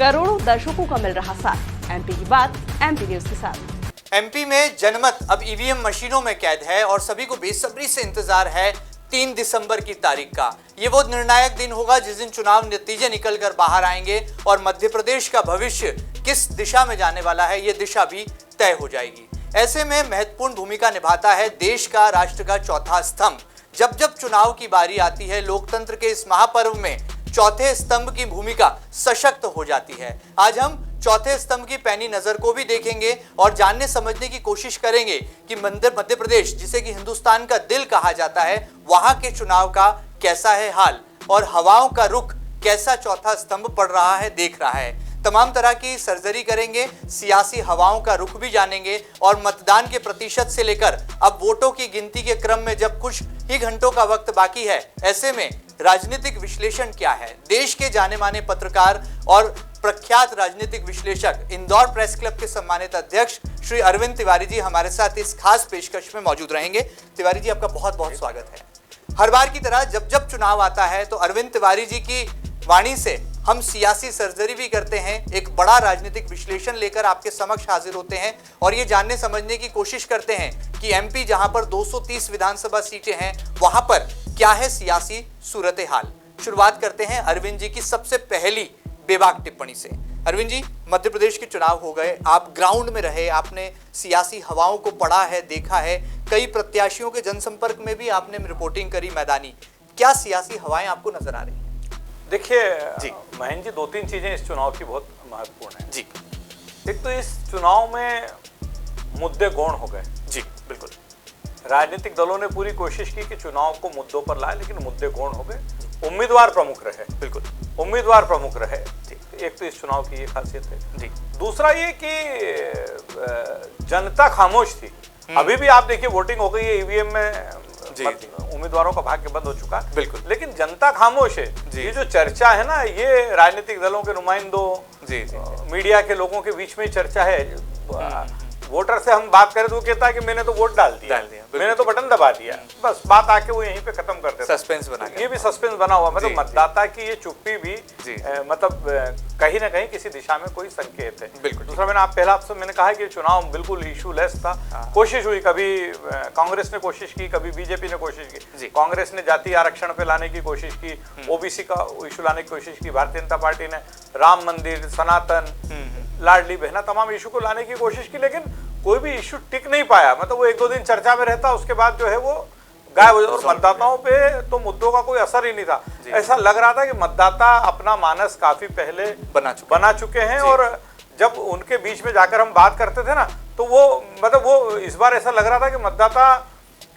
करोड़ों दर्शकों का मिल रहा साथ। एमपी की बात एमपी न्यूज के साथ। एमपी में जनमत अब ईवीएम मशीनों में कैद है और सभी को बेसब्री से इंतजार है 3 दिसंबर की तारीख का। ये वो निर्णायक दिन होगा जिस दिन चुनाव नतीजे निकलकर बाहर आएंगे और मध्य प्रदेश का भविष्य किस दिशा में जाने वाला है ये दिशा भी तय हो जाएगी। ऐसे में महत्वपूर्ण भूमिका निभाता है देश का राष्ट्र का चौथा स्तंभ। जब जब चुनाव की बारी आती है लोकतंत्र के इस महापर्व में चौथे स्तंभ की भूमिका सशक्त हो जाती है। आज हम चौथे स्तंभ की पैनी नजर को भी देखेंगे और जानने समझने की कोशिश करेंगे कि मध्य प्रदेश जिसे कि हिंदुस्तान का दिल कहा जाता है वहां के चुनाव का कैसा है हाल और हवाओं का रुख कैसा चौथा स्तंभ पड़ रहा है देख रहा है। तमाम तरह की सर्जरी करेंगे, सियासी हवाओं का रुख भी जानेंगे और मतदान के प्रतिशत से लेकर अब वोटों की गिनती के क्रम में जब कुछ ही घंटों का वक्त बाकी है ऐसे में राजनीतिक विश्लेषण क्या है। देश के जाने माने पत्रकार और प्रख्यात राजनीतिक विश्लेषक इंदौर प्रेस क्लब के सम्मानित अध्यक्ष श्री अरविंद तिवारी जी हमारे साथ इस खास पेशकश में मौजूद रहेंगे। तिवारी जी आपका बहुत बहुत स्वागत है। हर बार की तरह जब जब चुनाव आता है तो अरविंद तिवारी जी की वाणी से हम सियासी सर्जरी भी करते हैं, एक बड़ा राजनीतिक विश्लेषण लेकर आपके समक्ष हाजिर होते हैं और ये जानने समझने की कोशिश करते हैं कि एमपी जहां पर 230 विधानसभा सीटें हैं वहां पर क्या है सियासी सूरत हाल। शुरुआत करते हैं अरविंद जी की सबसे पहली बेबाक टिप्पणी से। अरविंद जी, मध्य प्रदेश के चुनाव हो गए, आप ग्राउंड में रहे, आपने सियासी हवाओं को पढ़ा है, देखा है, कई प्रत्याशियों के जनसंपर्क में भी आपने रिपोर्टिंग करी मैदानी। क्या सियासी हवाएं आपको नजर आ रही हैं? देखिए महेंद्र जी, 2-3 चीजें इस चुनाव की बहुत महत्वपूर्ण है जी। एक तो इस चुनाव में मुद्दे गौण हो गए जी। बिल्कुल, राजनीतिक दलों ने पूरी कोशिश की कि चुनाव को मुद्दों पर लाए लेकिन मुद्दे गौण हो गए। उम्मीदवार प्रमुख रहे, बिल्कुल उम्मीदवार प्रमुख रहे जी। एक तो इस चुनाव की ये खासियत है जी। दूसरा ये कि जनता खामोश थी। अभी भी आप देखिए वोटिंग हो गई है, ईवीएम में उम्मीदवारों का भाग्य बंद हो चुका है, बिल्कुल, लेकिन जनता खामोश है। ये जो चर्चा है ना, ये राजनीतिक दलों के नुमाइंदों मीडिया के लोगों के बीच में चर्चा है। वोटर से हम बात करें तो वो कहता है कि मैंने तो वोट डाल दिया, मैंने तो बटन दबा दिया, बस बात आके वो यहीं पे खत्म कर देते हैं। सस्पेंस बना, ये भी सस्पेंस बना हुआ, मतलब मतदाता की ये चुप्पी भी मतलब कहीं ना कहीं किसी दिशा में कोई संकेत है। बिल्कुल। दूसरा मैंने कहा कि चुनाव बिल्कुल इशूलेस था। कोशिश हुई, कभी कांग्रेस ने कोशिश की, कभी बीजेपी ने कोशिश की। कांग्रेस ने जाति आरक्षण पे लाने की कोशिश की, ओबीसी का इशू लाने की कोशिश की, भारतीय जनता पार्टी ने राम मंदिर, सनातन, लाडली बहना, तमाम इशू को लाने की कोशिश की, लेकिन कोई भी इशू टिक नहीं पाया। मतलब वो 1-2 दिन चर्चा में रहता, उसके बाद जो है वो गायब हो जाता और मतदाताओं पे तो मुद्दों का कोई असर ही नहीं था। ऐसा लग रहा था कि मतदाता अपना मानस काफी पहले बना चुके हैं और जब उनके बीच में जाकर हम बात करते थे ना तो वो इस बार ऐसा लग रहा था कि मतदाता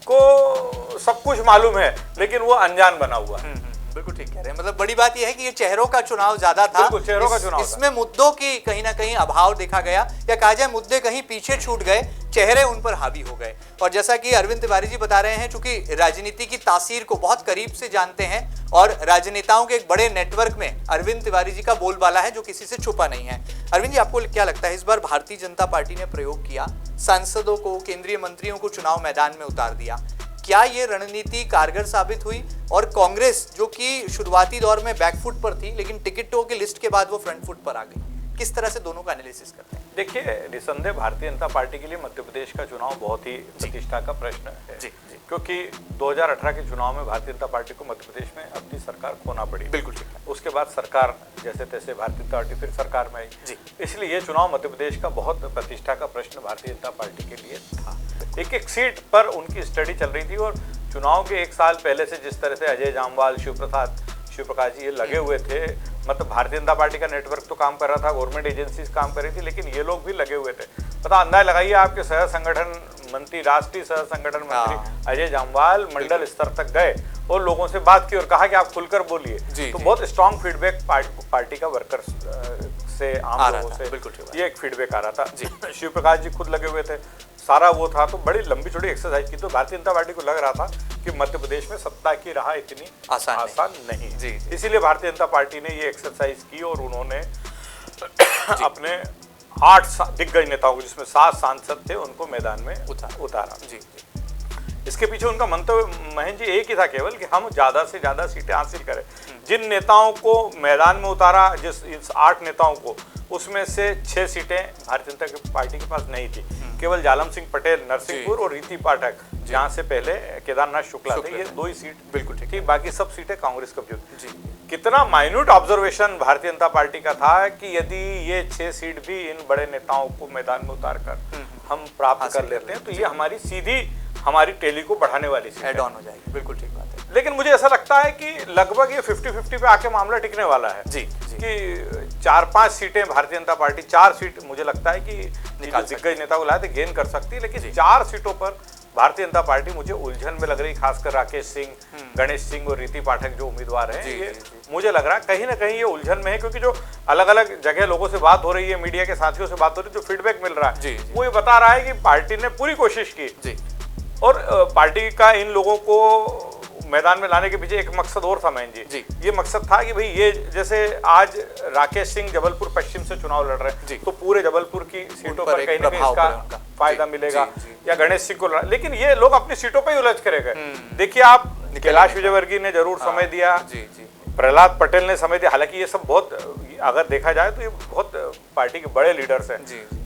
को सब कुछ मालूम है लेकिन वो अनजान बना हुआ है। बिल्कुल ठीक कह रहे हैं। मतलब बड़ी बात यह है कि ये चेहरों का चुनाव ज्यादा था, चेहरों का चुनाव इसमें मुद्दों की कहीं ना कहीं अभाव देखा गया, या कहा जाए मुद्दे कहीं पीछे छूट गए, चेहरे उन पर हावी हो गए। और जैसा कि अरविंद तिवारी जी बता रहे हैं, चूंकि राजनीति की तासीर को बहुत करीब से जानते हैं और राजनेताओं के एक बड़े नेटवर्क में अरविंद तिवारी जी का बोलबाला है जो किसी से छुपा नहीं है। अरविंद जी, आपको क्या लगता है इस बार भारतीय जनता पार्टी ने प्रयोग किया, सांसदों को, केंद्रीय मंत्रियों को चुनाव मैदान में उतार दिया, क्या ये रणनीति कारगर साबित हुई? और कांग्रेस जो कि शुरुआती दौर में बैकफुट पर थी लेकिन टिकटों की लिस्ट के बाद वो फ्रंट फुट पर आ गई, किस तरह से दोनों का एनालिसिस करते हैं? देखिए, निसंदेह भारतीय जनता पार्टी के लिए मध्य प्रदेश का चुनाव बहुत ही प्रतिष्ठा का प्रश्न है जी, क्योंकि 2018 के चुनाव में भारतीय जनता पार्टी को मध्य प्रदेश में अपनी सरकार खोना पड़ी। बिल्कुल ठीक है। उसके बाद सरकार जैसे तैसे भारतीय जनता पार्टी फिर सरकार में आई जी। इसलिए ये चुनाव मध्य प्रदेश का बहुत प्रतिष्ठा का प्रश्न भारतीय जनता पार्टी के लिए था। एक सीट पर उनकी स्टडी चल रही थी और चुनाव के 1 साल पहले से जिस तरह से अजय जामवाल, शिव प्रकाश जी ये लगे हुए थे, मतलब भारतीय जनता पार्टी का नेटवर्क तो काम कर रहा था, गवर्नमेंट एजेंसीज काम कर रही थी, लेकिन ये लोग भी लगे हुए थे। पता अंदाजा लगाइए, आपके सह संगठन मंत्री, राष्ट्रीय सह संगठन मंत्री अजय जामवाल मंडल स्तर तक गए और लोगों से बात की और कहा कि आप खुलकर बोलिए। तो बहुत स्ट्रॉन्ग फीडबैक पार्टी का वर्कर्स से, आम लोगों से, बिल्कुल ये एक फीडबैक आ रहा था जी। शिव प्रकाश जी खुद लगे हुए थे, सारा वो था, तो बड़ी लंबी चौड़ी एक्सरसाइज की। तो भारतीय जनता पार्टी को लग रहा था कि मध्य प्रदेश में सत्ता की राह इतनी आसान नहीं जी। इसीलिए भारतीय जनता पार्टी ने ये एक्सरसाइज की और उन्होंने अपने 8 दिग्गज नेताओं को, जिसमें 7 सांसद थे, उनको मैदान में उतारा जी। इसके पीछे उनका मंतव्य महेंद्र जी एक ही था केवल कि हम ज्यादा से ज्यादा सीटें हासिल करें। जिन नेताओं को मैदान में उतारा, जिस 8 नेताओं को, उसमें से 6 सीटें भारतीय जनता पार्टी के पास नहीं थी। केवल जालम सिंह पटेल नरसिंहपुर और रीति पाठक, जहां से पहले केदारनाथ शुक्ला थे, ये 2 ही सीट बिल्कुल ठीक, बाकी सब सीटें कांग्रेस कब्जे। कितना minute observation Bharatiya Janata party का था कि यदि ये 6 सीट भी इन बड़े नेताओं को मैदान में उतार कर हम प्राप्त कर लेते हैं तो ये हमारी सीधी हमारी टैली को बढ़ाने वाली सीट ऐड ऑन हो जाएगी। बिल्कुल ठीक बात है। लेकिन मुझे ऐसा लगता है कि लगभग ये 50-50 पे आके मामला टिकने वाला है जी। कि 4-5 सीटें भारतीय जनता पार्टी, 4 सीट मुझे लगता है कि दिग्गज नेता को लाए थे गेन कर सकती है, लेकिन 4 सीटों पर भारतीय जनता पार्टी मुझे उलझन में लग रही, खासकर राकेश सिंह, गणेश सिंह और रीति पाठक जो उम्मीदवार हैं, ये मुझे लग रहा है कहीं ना कहीं ये उलझन में है, क्योंकि जो अलग अलग जगह लोगों से बात हो रही है, मीडिया के साथियों से बात हो रही है, जो फीडबैक मिल रहा है वो ये बता रहा है कि पार्टी ने पूरी कोशिश की और पार्टी का इन लोगों को मैदान में लाने के पीछे एक मकसद और था महेंद्र जी, ये मकसद था कि भाई ये जैसे आज राकेश सिंह जबलपुर पश्चिम से चुनाव लड़ रहे हैं तो पूरे जबलपुर की सीटों पर कहीं ना कहीं इसका फायदा मिलेगा, या गणेश सिंह को, लेकिन ये लोग अपनी सीटों पर ही उलझ कर गए। देखिए आप, कैलाश विजयवर्गीय ने जरूर समय दिया, प्रहलाद पटेल ने समय दिया, हालांकि ये सब बहुत, अगर देखा जाए तो ये बहुत पार्टी के बड़े लीडर्स हैं।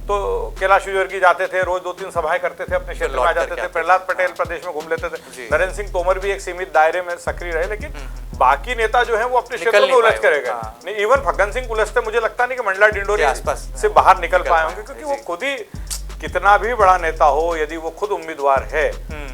तो कैलाश विजयवर्गीय जाते थे, रोज 2-3 सभाएं करते थे, अपने क्षेत्र में आ जाते थे। प्रहलाद पटेल प्रदेश में घूम लेते थे। नरेंद्र सिंह तोमर भी एक सीमित दायरे में सक्रिय रहे, लेकिन बाकी नेता जो है वो अपने क्षेत्रों में उलझ करेगा। नहीं, इवन फग्गन सिंह उलझते मुझे लगता नहीं कि मंडला डिंडोरी से बाहर निकल पाए होंगे, क्योंकि वो खुद ही कितना भी बड़ा नेता हो, यदि वो खुद उम्मीदवार है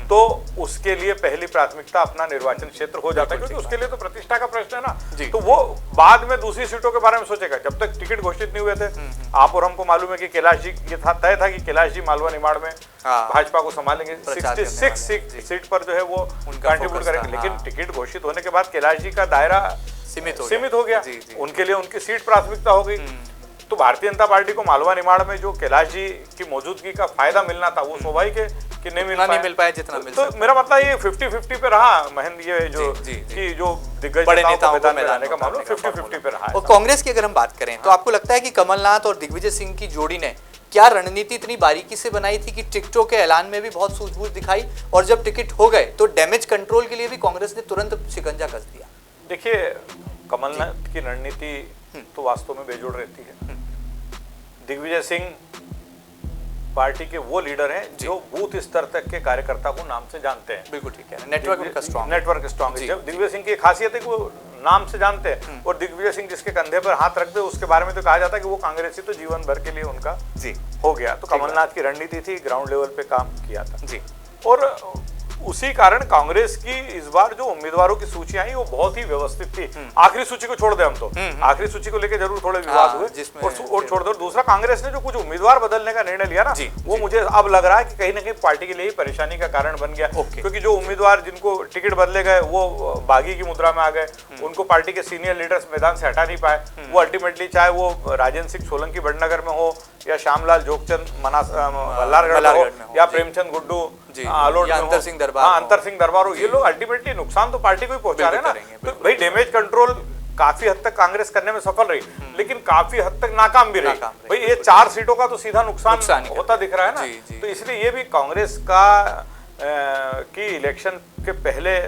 तो उसके लिए पहली प्राथमिकता अपना निर्वाचन क्षेत्र हो जाता है, क्योंकि उसके लिए तो प्रतिष्ठा का प्रश्न है ना। तो वो बाद में दूसरी सीटों के बारे में सोचेगा, जब तक टिकट घोषित नहीं हुए थे। आप और हमको मालूम है कि कैलाश जी, ये तय था कि कैलाश जी मालवा निमाड़ में भाजपा को संभालेंगे, 66 सीट पर जो है वो कंट्रीब्यूट करेंगे, लेकिन टिकट घोषित होने के बाद कैलाश जी का दायरा सीमित हो गया, उनके लिए उनकी सीट प्राथमिकता हो गई। तो भारतीय जनता पार्टी को मालवा निमाड़ में जो कैलाश जी की मौजूदगी का फायदा मिलना था, वो स्वाभाविक है कि नहीं मिल पाया जितना मिल सकता। तो मेरा मतलब ये 50-50 पे रहा महेंद्र, ये जो दिग्गज बड़े नेताओं को मैदान में का मामला 50-50 पे रहा है। और कांग्रेस की अगर हम बात करें तो आपको लगता है कि कमलनाथ और दिग्विजय सिंह की जोड़ी ने क्या रणनीति इतनी बारीकी से बनाई थी कि टिकटों के ऐलान में भी बहुत सूझबूझ दिखाई, और जब टिकट हो गए तो डैमेज कंट्रोल के लिए भी कांग्रेस ने तुरंत शिकंजा कस दिया? देखिए, कमलनाथ की रणनीति तो वास्तव में बेजोड़ रहती है। दिग्विजय सिंह पार्टी के वो लीडर हैं जो बूथ स्तर तक के कार्यकर्ता को नाम से जानते हैं। बिल्कुल ठीक है, नेटवर्क स्ट्रॉन्ग है। जब दिग्विजय सिंह की खासियत है कि वो नाम से जानते हैं, और दिग्विजय सिंह जिसके कंधे पर हाथ रख दे उसके बारे में तो कहा जाता है कि वो कांग्रेसी तो जीवन भर के लिए उनका हो गया। तो कमलनाथ की रणनीति थी, ग्राउंड लेवल पे काम किया था और उसी कारण कांग्रेस की इस बार जो उम्मीदवारों की सूची आई वो बहुत ही व्यवस्थित थी। आखिरी सूची को छोड़ दे, हम तो आखिरी सूची को लेकर जरूर थोड़े विवाद हुए और छोड़ दो। दूसरा, कांग्रेस ने जो कुछ उम्मीदवार बदलने का निर्णय लिया ना, वो मुझे अब लग रहा है कि कहीं ना कहीं पार्टी के लिए परेशानी का कारण बन गया, क्योंकि जो उम्मीदवार जिनको टिकट बदले गए वो बागी की मुद्रा में आ गए, उनको पार्टी के सीनियर लीडर्स मैदान से हटा नहीं पाए। वो अल्टीमेटली, चाहे वो राजेंद्र सिंह सोलंकी बड़नगर में हो, या श्यामलाल जोगचंद बल्लारगढ़ में हो, या प्रेमचंद गुड्डू आलोट में हो, अंतर सिंह दरबार हो, ये लोग अल्टीमेटली नुकसान तो पार्टी को ही पहुंचा रहे हैं ना। तो भाई डैमेज कंट्रोल काफी हद तक कांग्रेस करने में सफल रही, लेकिन काफी हद तक नाकाम भी रही। भाई ये 4 सीटों का तो सीधा नुकसान होता दिख रहा है ना। तो इसलिए ये भी कांग्रेस का की इलेक्शन के पहले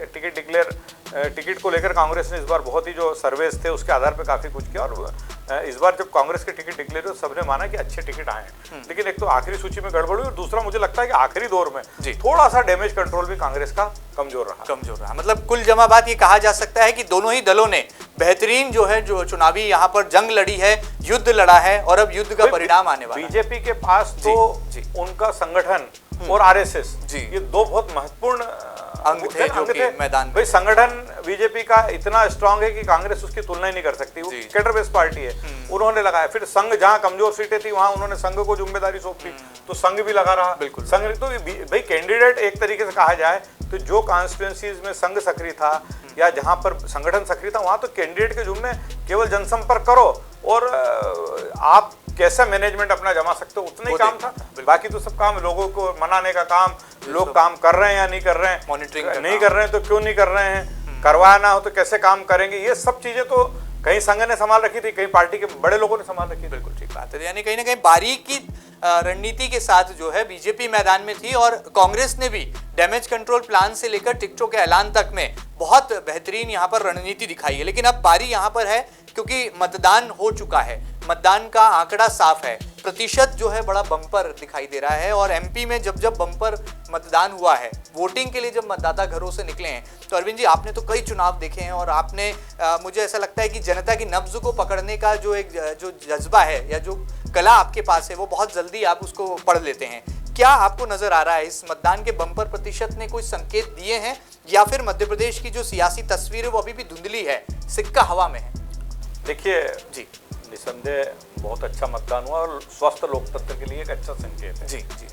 टिकट को लेकर कांग्रेस ने इस बार बहुत ही जो सर्वेस थे उसके आधार पर काफी कुछ किया, और इस बार जब कांग्रेस के टिकट डिक्लेयर हुए सबने माना कि अच्छे टिकट आए हैं। लेकिन एक तो आखिरी सूची में गड़बड़ हुई, और दूसरा मुझे लगता है कि आखिरी दौर में थोड़ा सा डैमेज कंट्रोल भी कांग्रेस का कमजोर रहा। मतलब कुल जमा बात ये कहा जा सकता है कि दोनों ही दलों ने बेहतरीन जो चुनावी यहाँ पर जंग लड़ी है, युद्ध लड़ा है, और अब युद्ध का परिणाम आने वाला है। बीजेपी के पास तो उनका संगठन और आरएसएस, ये 2 बहुत महत्वपूर्ण अंग थे मैदान में। भाई संगठन बीजेपी का इतना स्ट्रांग है कि कांग्रेस उसकी तुलना ही नहीं कर सकती। वो कैडर बेस्ड पार्टी है, उन्होंने लगाया। फिर संघ, जहां कमजोर सीटें थी वहां उन्होंने संघ को जिम्मेदारी सौंपी, तो संघ भी लगा रहा। बिल्कुल संघ तो भाई कैंडिडेट, एक तरीके से कहा जाए तो जो कॉन्स्टिट्यूएंसीज में संघ सक्रिय था या जहां पर संगठन सक्रिय था, वहां तो कैंडिडेट के जुम्मे केवल जनसंपर्क करो और आप कैसा मैनेजमेंट अपना जमा सकते हो, उतना ही काम था। बाकी तो सब काम लोगों को मनाने का काम, लोग काम कर रहे हैं या नहीं कर रहे हैं, मॉनिटरिंग नहीं कर रहे हैं तो क्यों नहीं कर रहे हैं, करवाना हो तो कैसे काम करेंगे, ये सब चीजें तो कहीं संघ ने संभाल रखी थी, कहीं पार्टी के बड़े लोगों ने संभाल रखी। बिल्कुल ठीक बात है। यानी कहीं ना कहीं बारीकी रणनीति के साथ जो है बीजेपी मैदान में थी और कांग्रेस ने भी डैमेज कंट्रोल प्लान से लेकर टिकटों के ऐलान तक में बहुत बेहतरीन यहाँ पर रणनीति दिखाई है। लेकिन अब बारी यहाँ पर है क्योंकि मतदान हो चुका है, मतदान का आंकड़ा साफ है, प्रतिशत जो है बड़ा बम्पर दिखाई दे रहा है। और एमपी में जब जब बम्पर मतदान हुआ है, वोटिंग के लिए जब मतदाता घरों से निकले हैं, तो अरविंद जी आपने तो कई चुनाव देखे हैं और आपने मुझे ऐसा लगता है कि जनता की नब्ज को पकड़ने का जो एक जो जज्बा है या जो कला आपके पास है वो बहुत जल्दी आप उसको पढ़ लेते हैं। क्या आपको नजर आ रहा है इस मतदान के बम्पर प्रतिशत ने कोई संकेत दिए हैं या फिर मध्य प्रदेश की जो सियासी तस्वीर है वो अभी भी धुंधली है, सिक्का हवा में है? देखिए जी, निसंदेह बहुत अच्छा मतदान हुआ और स्वस्थ लोकतंत्र के लिए एक अच्छा संकेत है। जी जी।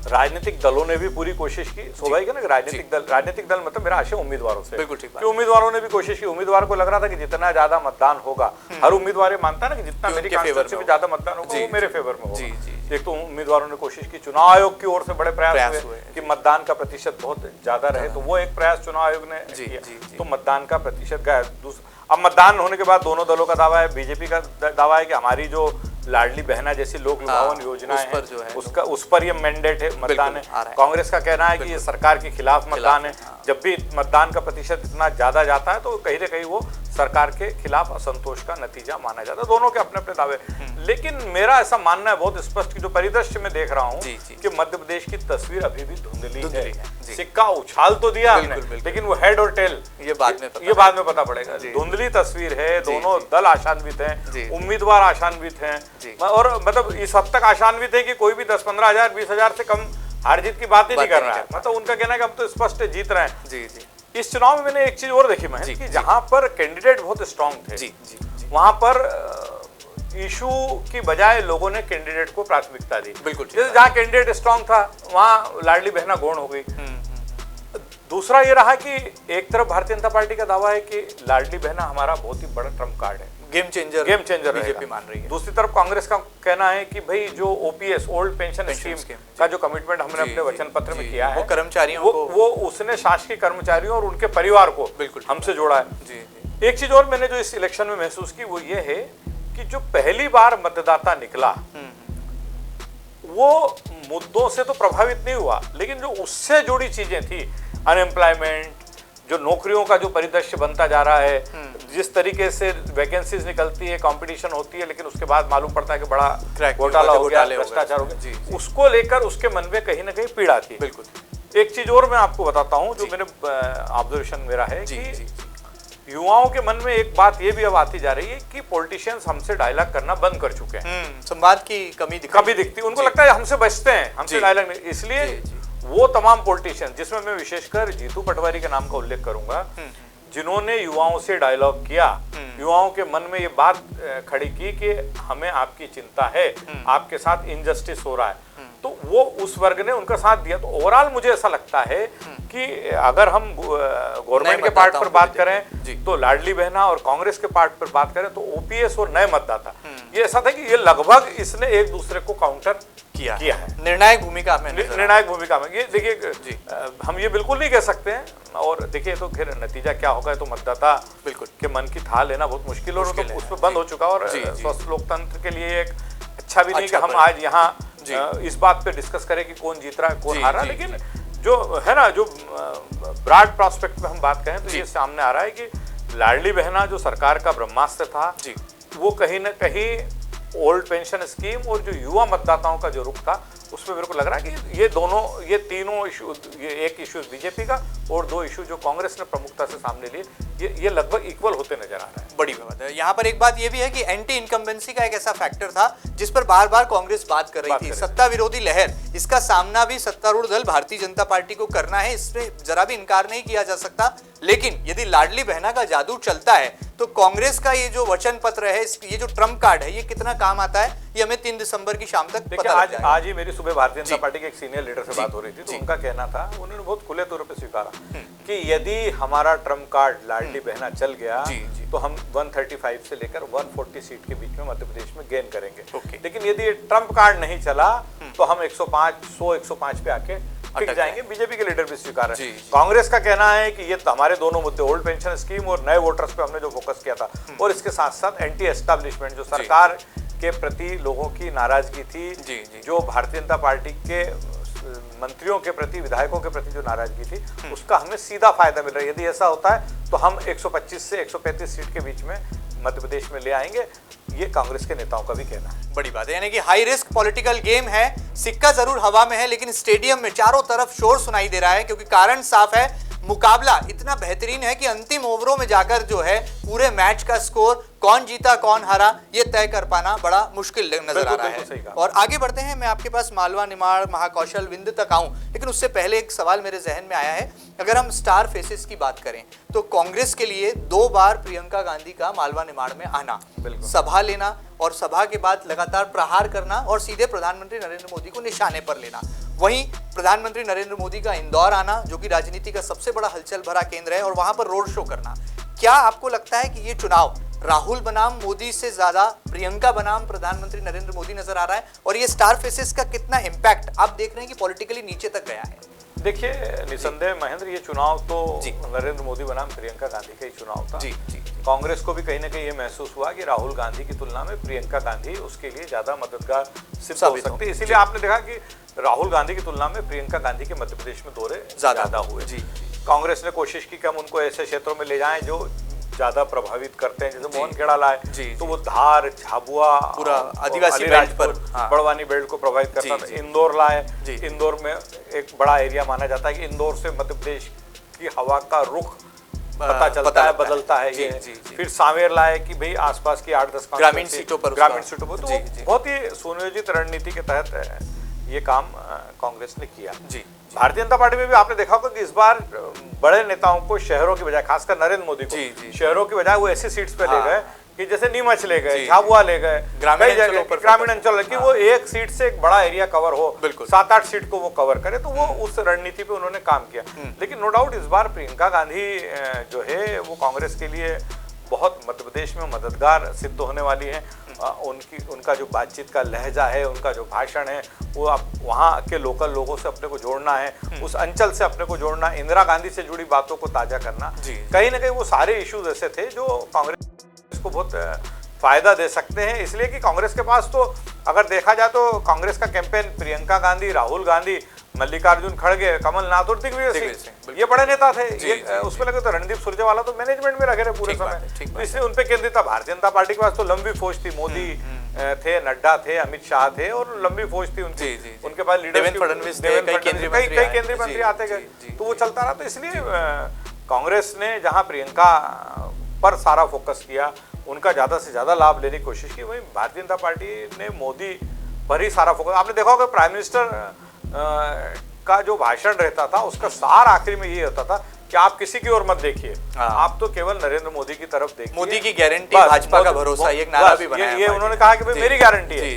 राजनीतिक दलों ने भी पूरी कोशिश की, स्वाभाविक है ना, राजनीतिक दल मतलब मेरा आशय उम्मीदवारों से, बिल्कुल ठीक बात। कि उम्मीदवारों ने भी कोशिश की। उम्मीदवार को लग रहा था कि जितना ज्यादा मतदान होगा, हर उम्मीदवार ये मानता है ना कि जितना मेरी कॉन्स्टिट्यूएंसी में ज्यादा मतदान होगा वो मेरे फेवर में होगा। एक तो उम्मीदवारों ने कोशिश की, चुनाव आयोग की ओर से बड़े प्रयास हुए कि मतदान का प्रतिशत बहुत ज्यादा रहे, तो वो एक प्रयास चुनाव आयोग ने किया, तो मतदान का प्रतिशत गया। अब मतदान होने के बाद दोनों दलों का दावा है, बीजेपी का दावा है कि हमारी जो लाडली बहना जैसी लोक लुभावन योजनाएं हैं उसका उस पर ये मैंडेट है, मतदान है। कांग्रेस का कहना है कि ये सरकार के खिलाफ मतदान है। जब भी मतदान का प्रतिशत इतना ज्यादा जाता है तो कहीं ना कहीं वो सरकार के खिलाफ असंतोष का नतीजा माना जाता है। दोनों के अपने अपने दावे, लेकिन मेरा ऐसा मानना है बहुत स्पष्ट कि जो परिदृश्य में देख रहा हूँ कि मध्य प्रदेश की तस्वीर अभी भी धुंधली है। सिक्का उछाल तो दिया हमने, लेकिन वो हेड और टेल ये बाद में पता पड़ेगा। धुंधली तस्वीर है, दोनों दल आशान्वित हैं, उम्मीदवार आशान्वित हैं, और मतलब इस हद तक आशान्वित है कि कोई भी 10-15 हजार 20 हजार से कम हार जीत की बात ही नहीं कर रहा है। मतलब उनका कहना है कि हम तो स्पष्ट जीत रहे हैं। जी जी। इस चुनाव में मैंने एक चीज और देखी महेंद्र, कि जहां पर कैंडिडेट बहुत स्ट्रांग थे, वहां पर इशू की बजाय लोगों ने कैंडिडेट को प्राथमिकता दी। बिल्कुल। जैसे जहां कैंडिडेट स्ट्रांग था वहां लाडली बहना गौण हो गई। दूसरा ये रहा कि एक तरफ भारतीय जनता पार्टी का दावा है कि लाडली बहना हमारा बहुत ही बड़ा ट्रम्प कार्ड है, गेम चेंजर बीजेपी मान रही है। दूसरी तरफ कांग्रेस का कहना है कि भाई जो ओपीएस ओल्ड पेंशन स्कीम का जो कमिटमेंट हमने अपने वचन पत्र में किया है, वो कर्मचारियों वो उसने शासकीय कर्मचारियों और उनके परिवार को बिल्कुल हमसे जोड़ा है। एक चीज और मैंने जो इस इलेक्शन में महसूस की वो ये है कि जो पहली बार मतदाता निकला वो मुद्दों से तो प्रभावित नहीं हुआ, लेकिन जो उससे जुड़ी चीजें थी, अनएम्प्लॉयमेंट, जो नौकरियों का जो परिदृश्य बनता जा रहा है, जिस तरीके से वैकेंसीज निकलती है, कंपटीशन होती है, लेकिन उसके बाद मालूम पड़ता है कि बड़ा घोटाला हो गया, भ्रष्टाचार हो गया, उसको लेकर उसके मन में कहीं ना कहीं पीड़ा थी। बिल्कुल। एक चीज और मैं आपको बताता हूँ जो मैंने ऑब्जर्वेशन मेरा है कि युवाओं के मन में एक बात ये भी अब आती जा रही है कि पॉलिटिशियंस हमसे डायलॉग करना बंद कर चुके हैं। संवाद की कमी दिखती, उनको लगता है हमसे बचते हैं, हमसे डायलॉग नहीं। इसलिए वो तमाम पॉलिटिशियन, जिसमें मैं विशेषकर जीतू पटवारी के नाम का उल्लेख करूंगा, जिन्होंने युवाओं से डायलॉग किया, युवाओं के मन में ये बात खड़ी की कि हमें आपकी चिंता है, आपके साथ इनजस्टिस हो रहा है, तो वो उस वर्ग ने उनका साथ दिया। तो ओवरऑल मुझे ऐसा लगता है कि अगर हम गवर्नमेंट के पार्ट पर बात करें तो लाडली बहना और कांग्रेस के पार्ट पर बात करें तो ओपीएस और नए मतदाता, ये ऐसा था कि ये लगभग इसने एक दूसरे को काउंटर किया है। निर्णायक भूमिका में ये देखिए, हम ये बिल्कुल नहीं कह सकते हैं, और देखिए तो फिर नतीजा क्या होगा तो मतदाता बिल्कुल के मन की थाह लेना बहुत मुश्किल और उस पर बंद हो चुका। और स्वस्थ लोकतंत्र के लिए एक अच्छा भी नहीं कि हम आज यहाँ इस बात पे डिस्कस करें कि कौन जीत रहा है कौन हार रहा है, लेकिन जो है ना, जो ब्रॉड प्रोस्पेक्ट पे हम बात करें तो ये सामने आ रहा है कि लाडली बहना जो सरकार का ब्रह्मास्त्र था, वो कहीं ना कहीं ओल्ड पेंशन स्कीम और जो युवा मतदाताओं का जो रुख था उसमें मेरे को लग रहा है कि ये तीनों इशू, ये एक इशू बीजेपी का और 2 इशू जो कांग्रेस ने प्रमुखता से सामने लिए, ये लगभग इक्वल होते नजर आ रहा है। बड़ी बात है। यहाँ पर एक बात ये भी है कि एंटी इनकम्बेंसी का एक ऐसा फैक्टर था जिस पर बार बार कांग्रेस बात कर रही थी। सत्ता विरोधी लहर, इसका सामना भी सत्तारूढ़ दल भारतीय जनता पार्टी को करना है, इसमें जरा भी इनकार नहीं किया जा सकता। लेकिन यदि लाडली बहना का जादू चलता है तो कांग्रेस का ये जो वचन पत्र है, ये जो ट्रम्प कार्ड है, ये कितना काम आता है, ये हमें 3 दिसंबर की शाम तक पता लग जाएगा। आज ही मेरी सुबह भारतीय जनता पार्टी के एक सीनियर लीडर से बात हो रही थी, तो उनका कहना था, उन्होंने बहुत खुले तौर पे स्वीकारा कि यदि हमारा ट्रम्प कार्ड लाडली बहना चल गया तो हम 135 से लेकर 140 सीट के बीच में मध्य प्रदेश में गेन करेंगे। लेकिन यदि ये ट्रम्प कार्ड नहीं चला तो हम 105 पे आके टिक जाएंगे। बीजेपी के लीडर भी स्वीकार है। कांग्रेस का कहना है कि ये हमारे दोनों मुद्दे, ओल्ड पेंशन स्कीम और नए वोटर्स पे हमने जो फोकस किया था, और इसके साथ साथ एंटी एस्टैब्लिशमेंट, जो सरकार के प्रति लोगों की नाराजगी थी, जी, जी। जो भारतीय जनता पार्टी के मंत्रियों के प्रति, विधायकों के प्रति जो नाराजगी थी, उसका हमें सीधा फायदा मिल रहा है। यदि ऐसा होता है तो हम 125 से 135 सीट के बीच में मध्य प्रदेश में ले आएंगे, ये कांग्रेस के नेताओं का भी कहना है। बड़ी बात है, यानी कि हाई रिस्क पॉलिटिकल गेम है, सिक्का जरूर हवा में है लेकिन स्टेडियम में चारों तरफ शोर सुनाई दे रहा है, क्योंकि कारण साफ है, मुकाबला इतना बेहतरीन है कि अंतिम ओवरों में जाकर जो है पूरे मैच का स्कोर, कौन जीता कौन हारा, ये तय कर पाना बड़ा मुश्किल नजर आ रहा है। और आगे बढ़ते हैं, मैं आपके पास मालवा, निमाड़, महाकौशल, विंध्य तक आऊं, लेकिन उससे पहले एक सवाल मेरे जहन में आया है। अगर हम स्टार फेसेस की बात करें तो कांग्रेस के लिए 2 बार प्रियंका गांधी का मालवा निमाड़ में आना, सभा लेना और सभा के बाद लगातार प्रहार करना और सीधे प्रधानमंत्री नरेंद्र मोदी को निशाने पर लेना, वहीं प्रधानमंत्री नरेंद्र मोदी का इंदौर आना जो कि राजनीति का सबसे बड़ा हलचल भरा केंद्र है और वहां पर रोड शो करना, क्या आपको लगता है कि ये चुनाव राहुल बनाम मोदी से ज्यादा प्रियंका बनाम प्रधानमंत्री नरेंद्र मोदी नजर आ रहा है, और ये स्टार फेसेस का कितना इंपैक्ट आप देख रहे हैं कि पॉलिटिकली नीचे तक गया है? देखिए, निसंदेह महेंद्र, ये चुनाव तो नरेंद्र मोदी बनाम प्रियंका गांधी का ही चुनाव था। जी, जी। कांग्रेस को भी कहीं ना कहीं ये महसूस हुआ कि राहुल गांधी की तुलना में प्रियंका गांधी उसके लिए ज्यादा मददगार सिद्ध हो सकती है। इसीलिए आपने देखा कि राहुल गांधी की तुलना में प्रियंका गांधी के मध्य प्रदेश में दौरे ज्यादा हुए। कांग्रेस ने कोशिश की कि हम उनको ऐसे क्षेत्रों में ले जाएं जो ज्यादा प्रभावित करते हैं, जैसे मोहन खेड़ा लाए तो वो धार, झाबुआ, पूरा आदिवासी बेल्ट पर, बड़वानी बेल्ट को प्रभावित करता था। इंदौर लाए, इंदौर में एक बड़ा एरिया माना जाता है कि इंदौर से मध्य प्रदेश की हवा का रुख पता चलता है, बदलता है ये। फिर सांवेर लाए कि भाई आसपास की 8-10 ग्रामीण सीटों पर, तो बहुत ही सुनियोजित रणनीति के तहत ये काम कांग्रेस ने किया। भारतीय जनता पार्टी में भी आपने देखा होगा कि इस बार बड़े नेताओं को शहरों की बजाय, खासकर नरेंद्र मोदी को शहरों की बजाय वो ऐसी सीट्स पे ले गए कि जैसे नीमच ले गए, झाबुआ ले गए, ग्रामीण अंचल कि वो एक सीट से एक बड़ा एरिया कवर हो, 7-8 सीट को वो कवर करे, तो वो उस रणनीति पे उन्होंने काम किया। लेकिन नो डाउट इस बार प्रियंका गांधी जो है वो कांग्रेस के लिए बहुत मध्य प्रदेश में मददगार सिद्ध होने वाली है। उनका जो बातचीत का लहजा है, उनका जो भाषण है, वो अब वहाँ के लोकल लोगों से अपने को जोड़ना है, उस अंचल से अपने को जोड़ना, इंदिरा गांधी से जुड़ी बातों को ताजा करना, कहीं ना कहीं वो सारे इश्यूज ऐसे थे जो कांग्रेस को बहुत फायदा दे सकते हैं। इसलिए कि कांग्रेस के पास तो अगर देखा जाए तो कांग्रेस का कैंपेन प्रियंका गांधी, राहुल गांधी, मल्लिकार्जुन खड़गे, कमलनाथ और दिग्विजय सिंह, ये बड़े नेता थे। ये उसमें लगे तो रणदीप सुरजेवाला तो मैनेजमेंट में रखे रहे पूरे समय, तो इसलिए उनपे केंद्रित था। भारतीय जनता पार्टी के पास तो लंबी फौज थी, मोदी थे, नड्डा थे, अमित शाह थे और लंबी फौज थी उनकी। उनके पास लीडर फडणवीस, कई केंद्रीय मंत्री आते गए, तो वो चलता रहा। तो इसलिए कांग्रेस ने जहां प्रियंका पर सारा फोकस किया, उनका ज्यादा से ज्यादा लाभ लेने की कोशिश की, वहीं भारतीय जनता पार्टी ने मोदी पर ही सारा फोकस। आपने देखा होगा प्राइम मिनिस्टर का जो भाषण रहता था उसका सार आखिरी में ये होता था कि आप किसी की ओर मत देखिए, आप तो केवल नरेंद्र मोदी की तरफ देखिए, मोदी की गारंटी, भाजपा का भरोसा, ये एक नारा भी बनाया। ये उन्होंने कहा कि भाई मेरी गारंटी है,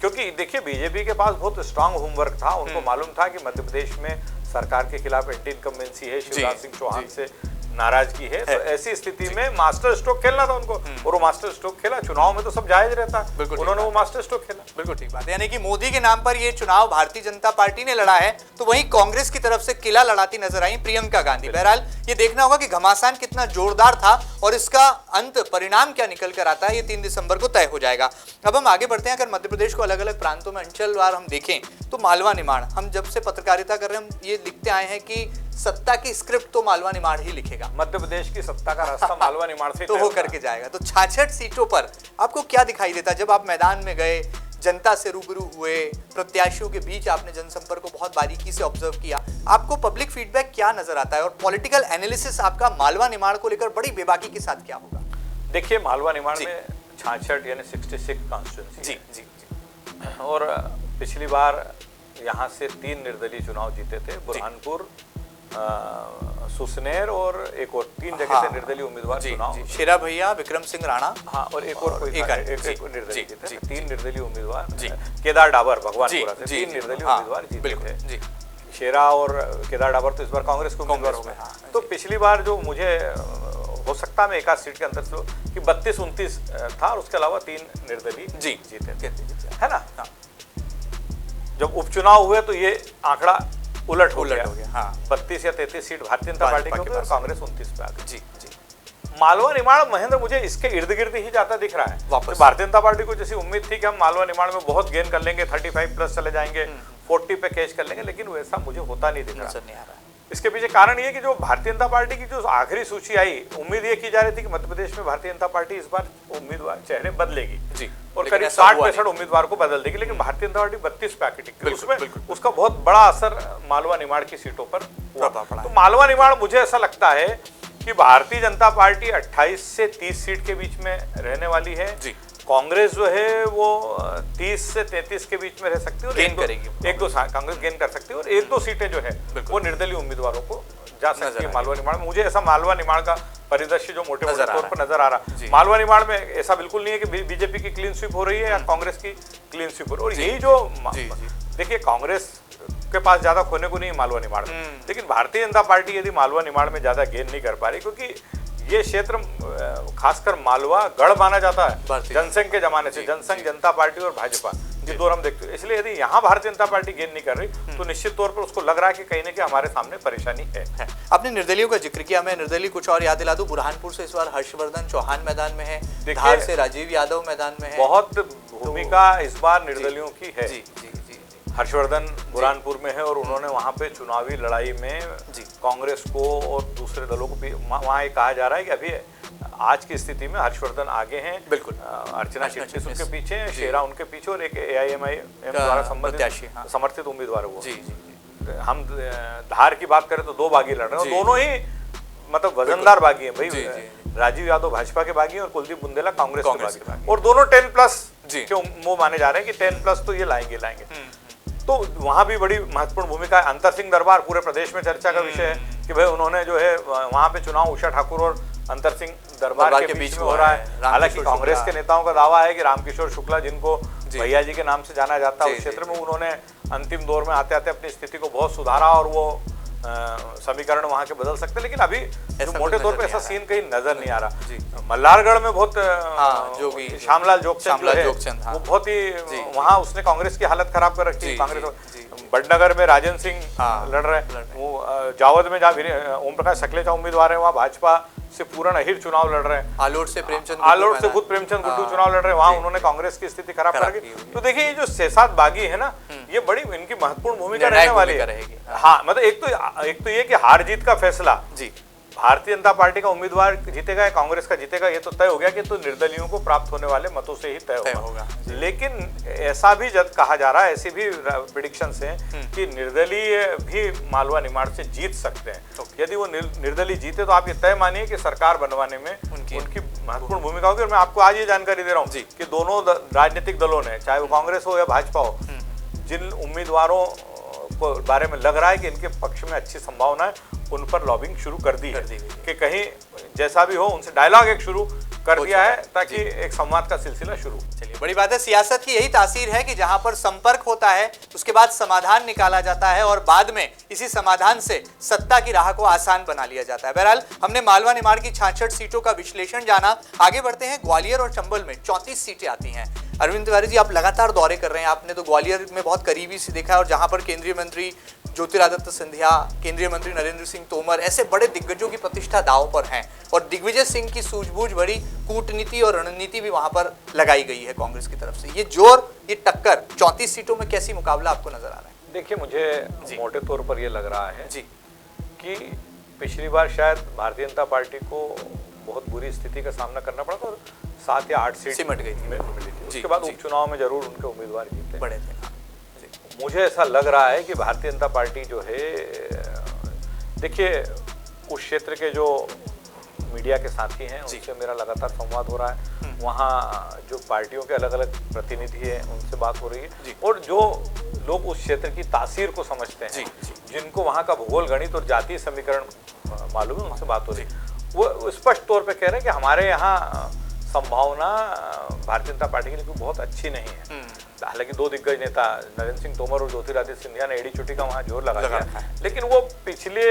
क्योंकि देखिए बीजेपी के पास बहुत स्ट्रांग होमवर्क था। उनको मालूम था कि मध्य प्रदेश में सरकार के खिलाफ एंटी इनकम्बेंसी है, शिवराज सिंह चौहान से नाराजगी है, तो ऐसी स्थिति में मास्टर स्ट्रोक खेलना था उनको, और वो मास्टर स्ट्रोक खेला। चुनाव में तो सब जायज रहता है, उन्होंने वो मास्टर स्ट्रोक खेला। बिल्कुल ठीक बात है, यानी कि मोदी के नाम पर ये चुनाव भारतीय जनता पार्टी ने लड़ा है, तो वहीं कांग्रेस की तरफ से किला लड़ाती नजर आई प्रियंका गांधी। बहरहाल ये देखना होगा कि घमासान कितना जोरदार था और इसका अंत परिणाम क्या निकल कर आता है, ये 3 दिसंबर को तय हो जाएगा। अब हम आगे बढ़ते हैं। अगर मध्य प्रदेश को अलग अलग प्रांतों में अंचलवार हम देखें तो मालवा निमाड़, हम जब से पत्रकारिता कर रहे हैं हम ये लिखते आए हैं कि सत्ता की स्क्रिप्ट तो मालवा निमाड़ ही लिखेगा, मध्य प्रदेश की सत्ता का रास्ता मालवा निमाड़ से तो हो करके जाएगा। तो 66 सीटों पर आपको क्या दिखाई देता जब आप मैदान में गए, जनता से रूबरू हुए, प्रत्याशियों के बीच आपने जनसंपर्क को बहुत बारीकी से ऑब्जर्व किया, आपको पब्लिक फीडबैक क्या नजर आता है और पॉलिटिकल एनालिसिस आपका मालवा निमाड़ को लेकर बड़ी बेबाकी के साथ क्या होगा? देखिए, मालवा निमाड़ में 66 यानी 66 कॉन्स्टिट्यूंसी जी, और पिछली बार यहाँ से 3 निर्दलीय चुनाव जीते थे, बुरहानपुर, सुसनेर और एक और 3 जगह से निर्दलीय उम्मीदवार चुनाव, शेरा भैया, विक्रम सिंह राणा, और एक और कोई निर्दलीय जीते, 3 निर्दलीय उम्मीदवार, केदार डाबर भगवानपुरा से 3 निर्दलीय उम्मीदवार जीते थे। शेरा और केदार डाबर तो इस बार कांग्रेस को उम्मीदवार हो गए। तो पिछली बार जो मुझे हो सकता है मैं 1 सीट के अंदर से कि 32-29 था और उसके अलावा 3 निर्दलीय जीते थे, है ना। जब उपचुनाव हुए तो ये आंकड़ा उलट हो गया। 32 या 33 सीट भारतीय जनता पार्टी को और कांग्रेस 29 पे आ गई। मालवा निमाड़ महेंद्र मुझे इसके इर्द गिर्द ही जाता दिख रहा है वापस। भारतीय जनता पार्टी को जैसी उम्मीद थी कि हम मालवा निमाड़ में बहुत गेन कर लेंगे, 35+ चले जाएंगे, 40 पे कैच कर लेंगे, लेकिन वैसा मुझे होता नहीं दिख रहा। इसके पीछे कारण ये कि जो भारतीय जनता पार्टी की जो आखिरी सूची आई, उम्मीद ये की जा रही थी कि मध्य प्रदेश में भारतीय जनता पार्टी इस बार उम्मीदवार चेहरे बदलेगी जी, और करीब 60-65 उम्मीदवार को बदल देगी, लेकिन भारतीय जनता पार्टी 32 पे आके टिकी। उसमें उसका बहुत बड़ा असर मालवा निमाड़ की सीटों पर हुआ। तो मालवा निमाड़ मुझे ऐसा लगता है कि भारतीय जनता पार्टी 28 से 30 सीट के बीच में रहने वाली है जी। कांग्रेस जो है वो 30 से 33 के बीच में रह सकती है और एक दो कांग्रेस गेन कर सकती है, और 1-2 सीटें जो है वो निर्दलीय उम्मीदवारों को जा सकती है मालवा निमाड़ में। मुझे ऐसा मालवा निमाड़ का परिदृश्य जो मोटे तौर पर नजर आ रहा। मालवा निमाड़ में ऐसा बिल्कुल नहीं है कि बीजेपी की क्लीन स्वीप हो रही है या कांग्रेस की क्लीन स्वीप हो रही है। और यही जो देखिए, कांग्रेस के पास ज्यादा खोने को नहीं है मालवा निमाड़ में, लेकिन भारतीय जनता पार्टी यदि मालवा निमाड़ में ज्यादा गेन नहीं कर पा रही, क्योंकि ये क्षेत्र खासकर मालवा गढ़ माना जाता है जनसंघ के जमाने से, जनसंघ, जनता पार्टी और भाजपा, ये दो हम देखते हैं। इसलिए यदि यहाँ भारतीय जनता पार्टी गेन नहीं कर रही तो निश्चित तौर पर उसको लग रहा है कि कहीं ना कहीं हमारे सामने परेशानी है। आपने निर्दलियों का जिक्र किया, मैं निर्दलीय कुछ और याद दिला दूं। बुरहानपुर से इस बार हर्षवर्धन चौहान मैदान में है, धार से राजीव यादव मैदान में है। बहुत भूमिका इस बार निर्दलियों की है। हर्षवर्धन बुरहानपुर में है और उन्होंने वहां पे चुनावी लड़ाई में कांग्रेस को और दूसरे दलों को भी, वहां ये कहा जा रहा है कि अभी आज की स्थिति में हर्षवर्धन आगे हैं, बिल्कुल अर्चना चिटनिस उनके पीछे हैं, शेरा उनके पीछे, और एक AIMIM द्वारा समर्थित उम्मीदवार है वो। हम धार की बात करें तो 2 बागी लड़ रहे हैं, दोनों ही मतलब वजनदार बागी है भाई। राजीव यादव भाजपा के बागी और कुलदीप बुंदेला कांग्रेस के बागी, और दोनों 10+ के मुंह माने जा रहे हैं कि 10+ तो ये लाएंगे। तो वहां भी बड़ी महत्वपूर्ण भूमिका है। अंतर सिंह दरबार पूरे प्रदेश में चर्चा का विषय है कि भाई उन्होंने जो है वहां पे चुनाव उषा ठाकुर और अंतर सिंह दरबार के बीच में हो रहा है। हालांकि कांग्रेस के नेताओं का दावा है कि रामकिशोर शुक्ला, जिनको भैया जी के नाम से जाना जाता है, उस क्षेत्र में उन्होंने अंतिम दौर में आते आते अपनी स्थिति को बहुत सुधारा और वो समीकरण वहां के बदल सकते, लेकिन अभी मोटे तौर पे ऐसा सीन कहीं नजर नहीं आ रहा। मल्हारगढ़ में बहुत श्यामलाल जोगचंद वो बहुत ही वहां उसने कांग्रेस की हालत खराब कर रखी है। कांग्रेस बड़नगर में राजन सिंह लड़ रहे हैं, वो जावद में जहाँ ओम प्रकाश सकलेचा उम्मीदवार है वहाँ भाजपा से पूर्ण अहिर चुनाव लड़ रहे हैं। आलोट से खुद प्रेमचंद गुड्डू चुनाव लड़ रहे हैं, वहाँ उन्होंने कांग्रेस की स्थिति खराब कर दी। तो देखिए ये जो 6-7 बागी है ना, ये बड़ी इनकी महत्वपूर्ण भूमिका रहने वाली है। हाँ, मतलब एक तो ये कि हार जीत का फैसला जी भारतीय जनता पार्टी का उम्मीदवार जीतेगा या कांग्रेस का जीतेगा, ये तो तय हो गया कि तो निर्दलियों को प्राप्त होने वाले मतों से ही तय होगा। लेकिन ऐसा भी जब कहा जा रहा है, ऐसी भी प्रेडिक्शंस हैं कि निर्दलीय भी मालवा निमाड़ से जीत सकते हैं। यदि वो निर्दलीय जीते तो आप ये तय मानिए कि सरकार बनवाने में उनकी महत्वपूर्ण भूमिका होगी। और मैं आपको आज ये जानकारी दे रहा हूँ कि दोनों राजनीतिक दलों ने, चाहे वो कांग्रेस हो या भाजपा हो, जिन उम्मीदवारों को बारे में लग रहा है कि इनके पक्ष में अच्छी संभावना है, उन पर लॉबिंग शुरू कर दी है कि कहीं जैसा भी हो उनसे डायलॉग एक शुरू कर दिया है ताकि एक संवाद का सिलसिला शुरू। चलिए, बड़ी बात है। सियासत की यही तासीर है कि जहां पर संपर्क होता है उसके बाद समाधान निकाला जाता है और बाद में इसी समाधान से सत्ता की राह को आसान बना लिया जाता है। बहरहाल हमने मालवा निमाड़ की 66 सीटों का विश्लेषण जाना। आगे बढ़ते हैं। ग्वालियर और चंबल में 34 सीटें आती हैं। अरविंद तिवारी जी, आप लगातार दौरे कर रहे हैं, आपने तो ग्वालियर में बहुत करीबी से देखा है, और जहां पर केंद्रीय मंत्री ज्योतिरादित्य सिंधिया, केंद्रीय मंत्री नरेंद्र सिंह तोमर, ऐसे बड़े दिग्गजों की प्रतिष्ठा दांव पर है, और दिग्विजय सिंह की सूझबूझ भरी कूटनीति और रणनीति भी वहां पर लगाई गई है कांग्रेस की तरफ से। ये जोर, ये टक्कर 34 सीटों में कैसी मुकाबला आपको नजर आ रहा है? देखिए, मुझे मोटे तौर पर ये लग रहा है जी कि पिछली बार शायद भारतीय जनता पार्टी को बहुत बुरी स्थिति का सामना करना पड़ा था और 7 या 8 सीट सिमट गई मिली थी। उसके बाद उपचुनाव में जरूर उनके उम्मीदवार जीते बड़े थे। मुझे ऐसा लग रहा है कि भारतीय जनता पार्टी जो है, देखिए उस क्षेत्र के जो मीडिया के साथी हैं उनसे मेरा लगातार संवाद हो रहा है, वहाँ जो पार्टियों के अलग अलग प्रतिनिधि हैं उनसे बात हो रही है, और जो लोग उस क्षेत्र की तासीर को समझते हैं, जिनको वहाँ का भूगोल, गणित और जातीय समीकरण मालूम है, उनसे बात हो रही है। वो स्पष्ट तौर पे कह रहे हैं कि हमारे यहाँ संभावना भारतीय जनता पार्टी के लिए बहुत अच्छी नहीं है। हालांकि 2 दिग्गज नेता नरेंद्र सिंह तोमर और ज्योतिरादित्य सिंधिया ने एड़ी चुटी का वहाँ जोर लगा दिया, लेकिन वो पिछले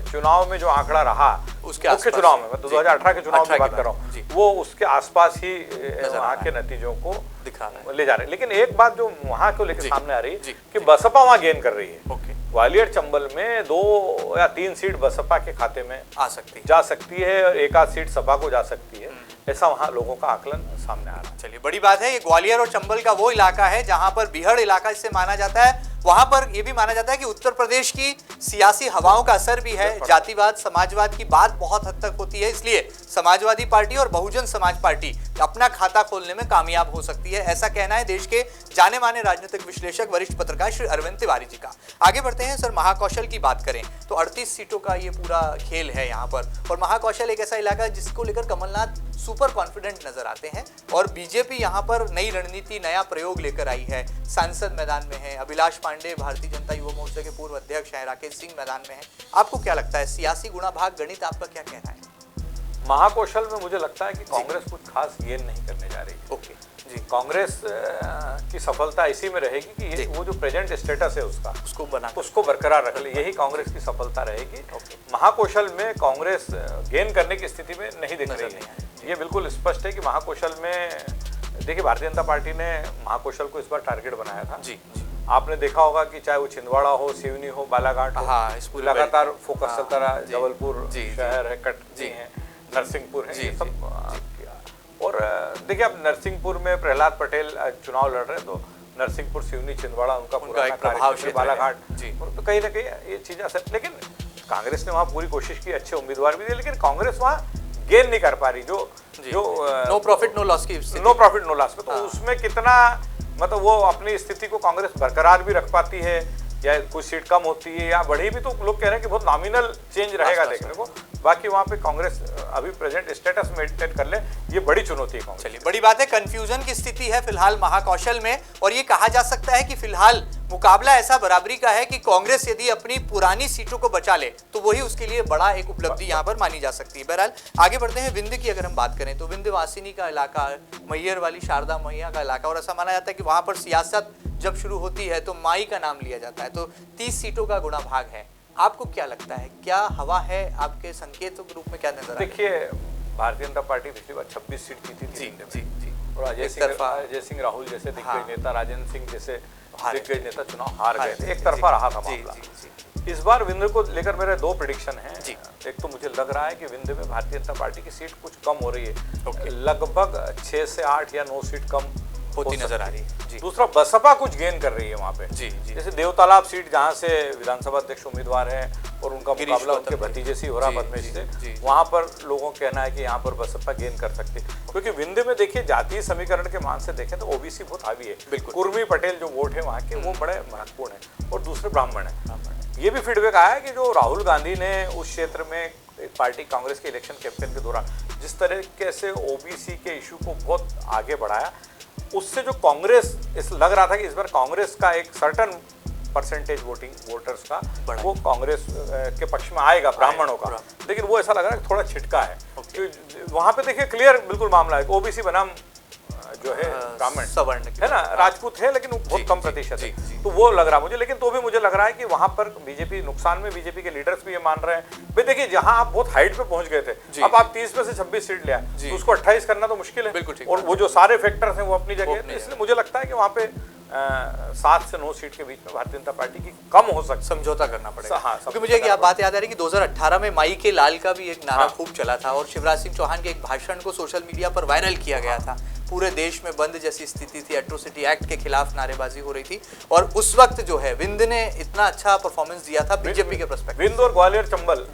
चुनाव में जो आंकड़ा रहा उसके मुख्य चुनाव में, 2018 के चुनाव की बात कर रहा हूँ, वो उसके आसपास ही वहाँ के नतीजों को दिखा ले जा रहे हैं। लेकिन एक बात जो वहाँ को लेकर सामने आ रही है कि बसपा वहाँ गेन कर रही है, ग्वालियर चंबल में 2 या 3 सीट बसपा के खाते में आ सकती है, जा सकती है और 1 आध सीट सपा को जा सकती है, ऐसा वहाँ लोगों का आकलन सामने आ रहा है। चलिए बड़ी बात है। ये ग्वालियर और चंबल का वो इलाका है जहां पर बिहड़ इलाका इसे माना जाता है। वहां पर ये भी माना जाता है कि उत्तर प्रदेश की सियासी हवाओं का असर भी है। जातिवाद समाजवाद की बात बहुत हद तक होती है, इसलिए समाजवादी पार्टी और बहुजन समाज पार्टी अपना खाता खोलने में कामयाब हो सकती है, ऐसा कहना है देश के जाने माने राजनीतिक विश्लेषक वरिष्ठ पत्रकार श्री अरविंद तिवारी जी का। आगे बढ़ते हैं सर, महाकौशल की बात करें तो 38 सीटों का ये पूरा खेल है यहाँ पर, और महाकौशल एक ऐसा इलाका है जिसको लेकर कमलनाथ सुपर कॉन्फिडेंट नजर आते हैं और बीजेपी यहाँ पर नई रणनीति नया प्रयोग लेकर आई है। सांसद मैदान में है, अभिलाष पांडे भारतीय जनता युवा मोर्चा के पूर्व अध्यक्ष हैं, राकेश सिंह मैदान में है। आपको क्या लगता है सियासी गुणाभाग गणित आपका क्या कहना है? महाकौशल में मुझे लगता है कि कांग्रेस कुछ खास गेन नहीं करने जा रही है। ओके जी, कांग्रेस की सफलता इसी में रहेगी कि ये वो जो प्रेजेंट स्टेटस है उसको बरकरार रख ले, यही कांग्रेस की सफलता रहेगी। महाकौशल में कांग्रेस गेन करने की स्थिति में नहीं दिख रही है। ये बिल्कुल स्पष्ट है कि महाकौशल में देखिए भारतीय जनता पार्टी ने महाकौशल को इस बार टारगेट बनाया था। जी आपने देखा होगा कि चाहे वो छिंदवाड़ा हो, सिवनी हो, बालाघाट हो, लगातार फोकस चलता रहा। जबलपुर शहर है, कटनी है, नरसिंहपुर है, ये सब। और देखिए अब नरसिंहपुर में प्रहलाद पटेल चुनाव लड़ रहे हैं, तो नरसिंहपुर, सिवनी, छिंदवाड़ा उनका पुराना कार्यक्षेत्र, बालाघाट, तो कहीं ना कहीं ये चीजें असर। लेकिन कांग्रेस ने वहाँ पूरी कोशिश की, अच्छे उम्मीदवार भी दिए, लेकिन कांग्रेस वहाँ गेन नहीं कर पा रही। जो नो प्रॉफिट नो लॉस की नो प्रॉफिट नो लॉस, तो उसमें कितना मतलब वो अपनी स्थिति को कांग्रेस बरकरार भी रख पाती है या कुछ सीट कम होती है या बढ़ी भी, तो लोग कह रहे हैं कि बहुत नॉमिनल चेंज रहेगा देखने को। बाकी वहाँ पे कांग्रेस अभी प्रेजेंट स्टेटस मेंटेन कर ले, ये बड़ी चुनौती है कांग्रेस। चलिए बड़ी बात है, कंफ्यूजन की स्थिति है फिलहाल महाकौशल में, और ये कहा जा सकता है कि फिलहाल मुकाबला ऐसा बराबरी का है कि कांग्रेस यदि अपनी पुरानी सीटों को बचा ले तो वही उसके लिए बड़ा एक उपलब्धि यहाँ पर मानी जा सकती है। बहरहाल आगे बढ़ते हैं। विंध्य की अगर हम बात करें तो विंध्यवासिनी का इलाका, मैयर वाली शारदा मैया का इलाका, और ऐसा माना जाता है कि वहां पर सियासत जब शुरू होती है तो माई का नाम लिया जाता है, तो 30 सीटों का गुणा भाग है। आपको क्या लगता है, क्या हवा है आपके संकेतों के रूप में क्या नजर? देखिए भारतीय जनता पार्टी पिछली बार 26 सीट जीती थी जी, और अजय सिंह राहुल जैसे दिग्गज नेता, राजेंद्र सिंह जैसे दिग्गज नेता चुनाव हार गए थे, एक तरफा रहा था मामला। इस बार विंध्य को लेकर मेरे 2 प्रेडिक्शन हैं। एक तो मुझे लग रहा है कि विंध्य में भारतीय जनता पार्टी की सीट कुछ कम हो रही है, लगभग 6 से 8 या 9 सीट कम होती नजर आ रही है। दूसरा, बसपा कुछ गेन कर रही है वहाँ पे। जैसे देवतालाब सीट जहाँ से विधानसभा अध्यक्ष उम्मीदवार हैं और उनका मुकाबला उनके भतीजे से हो रहा पद्मेश से, वहाँ पर लोगों का कहना है कि यहाँ पर बसपा गेन कर सकती है, क्योंकि विंध्य में देखिए जातीय समीकरण के मान से देखें तो ओबीसी बहुत हावी है। कुर्मी पटेल जो वोट है वहाँ के, वो बड़े महत्वपूर्ण है, और दूसरे ब्राह्मण है। ये भी फीडबैक आया कि जो राहुल गांधी ने उस क्षेत्र में पार्टी कांग्रेस के इलेक्शन कैंपेन के दौरान जिस तरीके से ओबीसी के इशू को बहुत आगे बढ़ाया, उससे जो कांग्रेस लग रहा था कि इस बार कांग्रेस का एक सर्टन परसेंटेज वोटर्स का वो कांग्रेस के पक्ष में आएगा, ब्राह्मणों का। लेकिन वो ऐसा लग रहा है कि थोड़ा छिटका है। वहां पे देखिए क्लियर बिल्कुल मामला है, ओबीसी बनाम जो है ब्राह्मण सवर्ण है ना, राजपूत है, लेकिन बहुत कम प्रतिशत है, तो वो लग रहा मुझे। लेकिन तो भी मुझे लग रहा है कि वहां पर बीजेपी नुकसान में, बीजेपी के लीडर्स भी ये मान रहे हैं। भाई देखिए जहां आप बहुत हाइट पे पहुंच गए थे, अब आप 30 में से 26 सीट ले आए, तो उसको 28 करना तो मुश्किल है, और वो जो सारे फैक्टर्स हैं वो अपनी जगह है। इसलिए मुझे लगता है कि वहां पे 7 से 9 सीट के बीच में भारतीय जनता पार्टी की कम हो सकती, समझौता करना पड़ेगा। क्योंकि मुझे एक बात याद आ रही है कि 2018 में माई के लाल का भी एक नारा खूब चला था, और शिवराज सिंह चौहान के एक भाषण को सोशल मीडिया पर वायरल किया गया था। पूरे देश में बंद जैसी स्थिति थी, एट्रोसिटी एक्ट के खिलाफ नारेबाजी हो रही थी, और उस वक्त जो है विंध्य ने इतना अच्छा परफॉर्मेंस दिया था बीजेपी के पर्सपेक्टिव। विंध्य और ग्वालियर चंबल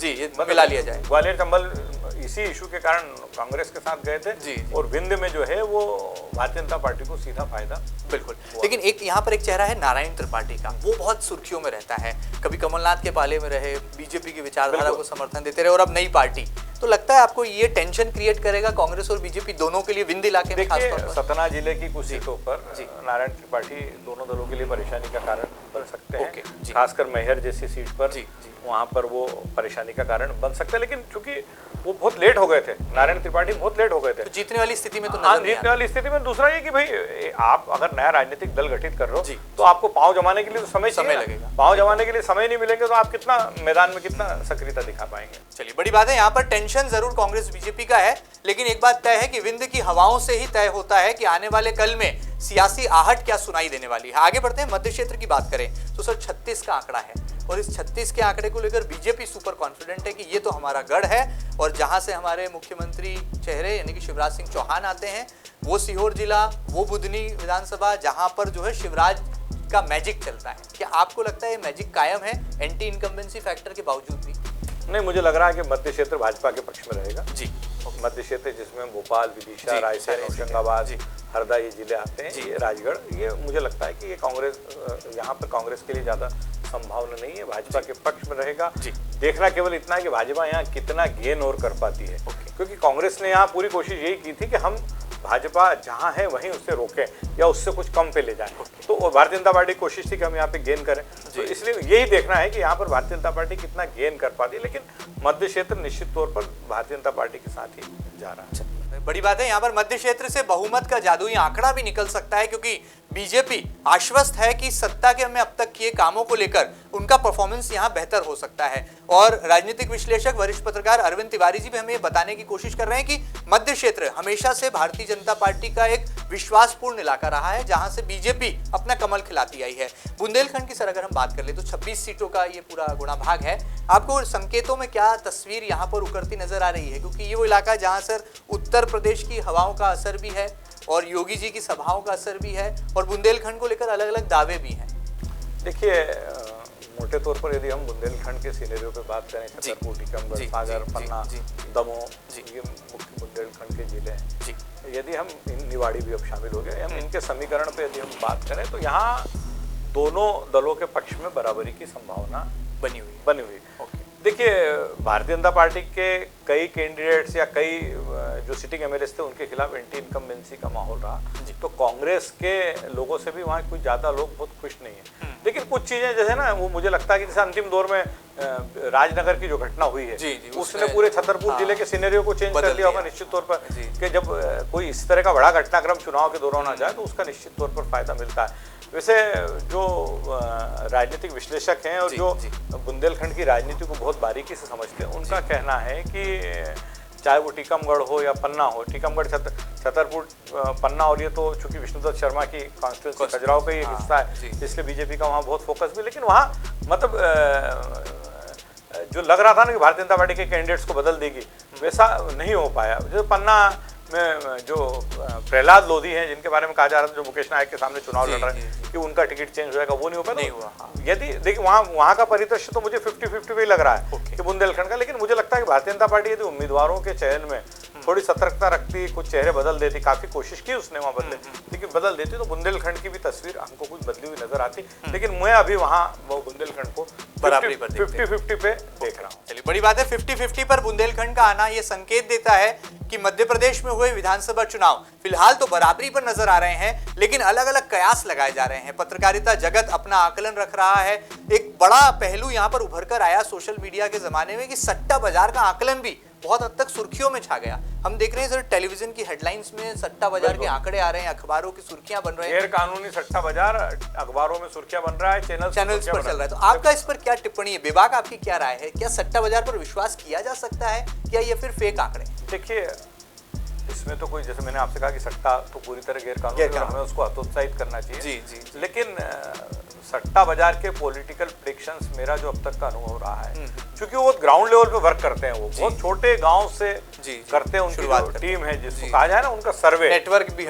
मिला लिया जाए, ग्वालियर चंबल इसी इशू के कारण कांग्रेस के साथ गए थे, और विंध्य में जो है वो भारतीय जनता पार्टी को सीधा फायदा। बिल्कुल, लेकिन एक यहाँ पर एक चेहरा है नारायण त्रिपाठी का, वो बहुत सुर्खियों में रहता है, कभी कमलनाथ के पाले में रहे, बीजेपी की विचारधारा को समर्थन देते रहे, और अब नई पार्टी। तो लगता है आपको ये टेंशन क्रिएट करेगा कांग्रेस और बीजेपी दोनों के लिए विंध्य इलाके में? देखिए सतना जिले की कुछ सीटों पर नारायण त्रिपाठी दोनों दलों के लिए परेशानी का कारण बन सकते हैं, खासकर मैहर जैसी सीट पर वहां पर वो परेशानी का कारण बन सकता है। लेकिन चूंकि वो बहुत लेट हो गए थे, नारायण त्रिपाठी बहुत लेट हो गए थे, तो जीतने वाली स्थिति में तो जीतने वाली स्थिति में। दूसरा ये कि भाई आप अगर नया राजनीतिक दल गठित कर रहे हो तो आपको पांव जमाने के लिए तो समय लगेगा, पांव जमाने के लिए समय नहीं मिलेंगे तो आप कितना मैदान में कितना सक्रियता दिखा पाएंगे। चलिए बड़ी बात है, यहाँ पर टेंशन जरूर कांग्रेस बीजेपी का है, लेकिन एक बात तय है कि विंध्य की हवाओं से ही तय होता है कि आने वाले कल में सियासी आहट क्या सुनाई देने वाली है। आगे बढ़ते हैं, मध्य क्षेत्र की बात करें तो सर 36 का आंकड़ा है और इस 36 के आंकड़े को लेकर बीजेपी सुपर कॉन्फिडेंट है कि ये तो हमारा गढ़ है और जहां से हमारे मुख्यमंत्री चेहरे यानी कि शिवराज सिंह चौहान आते हैं, वो सीहोर जिला, वो बुधनी विधानसभा, जहां पर जो है शिवराज का मैजिक चलता है। क्या आपको लगता है ये मैजिक कायम है एंटी इनकम्बेंसी फैक्टर के बावजूद भी? नहीं, मुझे लग रहा है कि मध्य क्षेत्र भाजपा के पक्ष में रहेगा जी। मध्य क्षेत्र जिसमें भोपाल, विदिशा, रायसेन, होशंगाबाद, हरदा ये जिले आते हैं, ये राजगढ़, ये मुझे लगता है कि ये कांग्रेस, यहाँ पर कांग्रेस के लिए ज़्यादा संभावना नहीं है, भाजपा के पक्ष में रहेगा। देखना केवल इतना है कि भाजपा यहाँ कितना गेन और कर पाती है, क्योंकि कांग्रेस ने यहाँ पूरी कोशिश यही की थी कि हम भाजपा जहां है वहीं उससे रोकें या उससे कुछ कम पे ले जाएं। तो और भारतीय जनता पार्टी की कोशिश थी कि हम यहाँ पे गेन करें, तो इसलिए यही देखना है कि यहाँ पर भारतीय जनता पार्टी कितना गेन कर पाती है। लेकिन मध्य क्षेत्र निश्चित तौर पर भारतीय जनता पार्टी के साथ ही जा रहा है। बड़ी बात है, यहाँ पर मध्य क्षेत्र से बहुमत का जादुई आंकड़ा भी निकल सकता है, क्योंकि बीजेपी आश्वस्त है कि सत्ता के में अब तक किए कामों को लेकर उनका परफॉर्मेंस यहाँ बेहतर हो सकता है। और राजनीतिक विश्लेषक वरिष्ठ पत्रकार अरविंद तिवारी जी भी हमें बताने की कोशिश कर रहे हैं कि मध्य क्षेत्र हमेशा से भारतीय जनता पार्टी का एक विश्वासपूर्ण इलाका रहा है, जहां से बीजेपी अपना कमल खिलाती आई है। बुंदेलखंड की सर अगर हम बात कर ले तो 26 सीटों का ये पूरा गुणा भाग है। आपको संकेतों में क्या तस्वीर यहाँ पर उकरती नजर आ रही है, क्योंकि ये वो इलाका है जहाँ सर उत्तर प्रदेश की हवाओं का असर भी है और योगी जी की सभाओं का असर भी है और बुंदेलखंड को लेकर अलग अलग दावे भी हैं। देखिए, मोटे तौर पर यदि हम बुंदेलखंड के सिनेरियो पे बात करें, छतरपुर, टीकमगढ़, सागर, पन्ना, दमोह, ये मुख्य बुंदेलखंड के जिले हैं। यदि हम निवाड़ी भी अब शामिल हो गए, हम इनके समीकरण पे यदि हम बात करें तो यहाँ दोनों दलों के पक्ष में बराबरी की संभावना बनी हुई। देखिए, भारतीय जनता पार्टी के कई कैंडिडेट्स या कई जो सिटिंग एमएलएस थे उनके खिलाफ एंटी इनकम्बेंसी का माहौल रहा, तो कांग्रेस के लोगों से भी वहाँ कुछ ज़्यादा लोग बहुत खुश नहीं है। लेकिन कुछ चीज़ें जैसे ना, वो मुझे लगता है कि जैसे अंतिम दौर में राजनगर की जो घटना हुई है, उसने पूरे छतरपुर जिले के सिनेरियो को चेंज कर दिया होगा निश्चित तौर पर, कि जब कोई इस तरह का बड़ा घटनाक्रम चुनाव के दौरान आ जाए तो उसका निश्चित तौर पर फायदा मिलता है। वैसे जो राजनीतिक विश्लेषक हैं और जो बुंदेलखंड की राजनीति को बहुत बारीकी से समझते हैं, उनका कहना है कि चाहे वो टीकमगढ़ हो या पन्ना हो, टीकमगढ़, छतरपुर, पन्ना, और ये तो चूंकि विष्णुदत्त शर्मा की कॉन्स्टिट्यूंसी खजुराहो का ही एक हिस्सा है, इसलिए बीजेपी का वहाँ बहुत फोकस भी। लेकिन वहाँ मतलब जो लग रहा था ना कि भारतीय जनता पार्टी के कैंडिडेट्स को बदल देगी, वैसा नहीं हो पाया। जो पन्ना में जो प्रहलाद लोधी हैं, जिनके बारे में कहा जा रहा था जो मुकेश नायक के सामने चुनाव लड़ रहे हैं कि उनका टिकट चेंज हो जाएगा, वो नहीं हो पाया। नहीं हुआ। यदि देखिए वहाँ का परिदृश्य तो मुझे 50-50 पे लग रहा है कि बुंदेलखंड का। लेकिन मुझे लगता है कि भारतीय जनता पार्टी यदि उम्मीदवारों के चयन में थोड़ी सतर्कता रखती, कुछ चेहरे बदल देती, काफी कोशिश की उसने वहाँ बदले, लेकिन बदल देती तो बुंदेलखंड की भी तस्वीर हमको कुछ बदली हुई नजर आती। लेकिन मैं अभी वहाँ वो बुंदेलखंड को बराबरी पर 50-50 पे देख रहा हूँ। चलिए, बड़ी बात है, 50-50 पर बुंदेलखंड का आना ये संकेत देता है कि मध्य प्रदेश में हुए विधानसभा चुनाव फिलहाल तो बराबरी पर नजर आ रहे हैं, लेकिन अलग अलग कयास लगाए जा रहे हैं। पत्रकारिता जगत अपना आकलन रख रहा है। एक बड़ा पहलू यहाँ पर उभर कर आया सोशल मीडिया के जमाने में कि सट्टा बाजार का आकलन भी बहुत हद तक सुर्खियों में छा गया। हम देख रहे हैं सर, टेलीविजन की हेडलाइंस में सट्टा बाजार के आंकड़े आ रहे हैं, अखबारों की सुर्खियां बन रही हैं। गैर कानूनी सट्टा बाजार अखबारों में सुर्खियां बन रहा है, चैनल्स पर चल रहा है। तो आपका इस पर क्या टिप्पणी है? विभाग आपकी क्या राय है? क्या सट्टा बाजार पर विश्वास किया जा सकता है, क्या ये फिर फेक आंकड़े? देखिए, इसमें तो कोई, जैसे मैंने आपसे कहा कि सट्टा तो पूरी तरह गैर कानूनी है, हमें उसको हतोत्साहित करना चाहिए। लेकिन सट्टा बाजार के पॉलिटिकल प्रेडिक्शंस, मेरा जो अब तक का अनुभव रहा है, क्योंकि वो ग्राउंड लेवल पे वर्क करते हैं, वो बहुत छोटे गांव से करते हैं, उनकी टीम है जिसको कहा जाए ना, उनका सर्वे नेटवर्क है,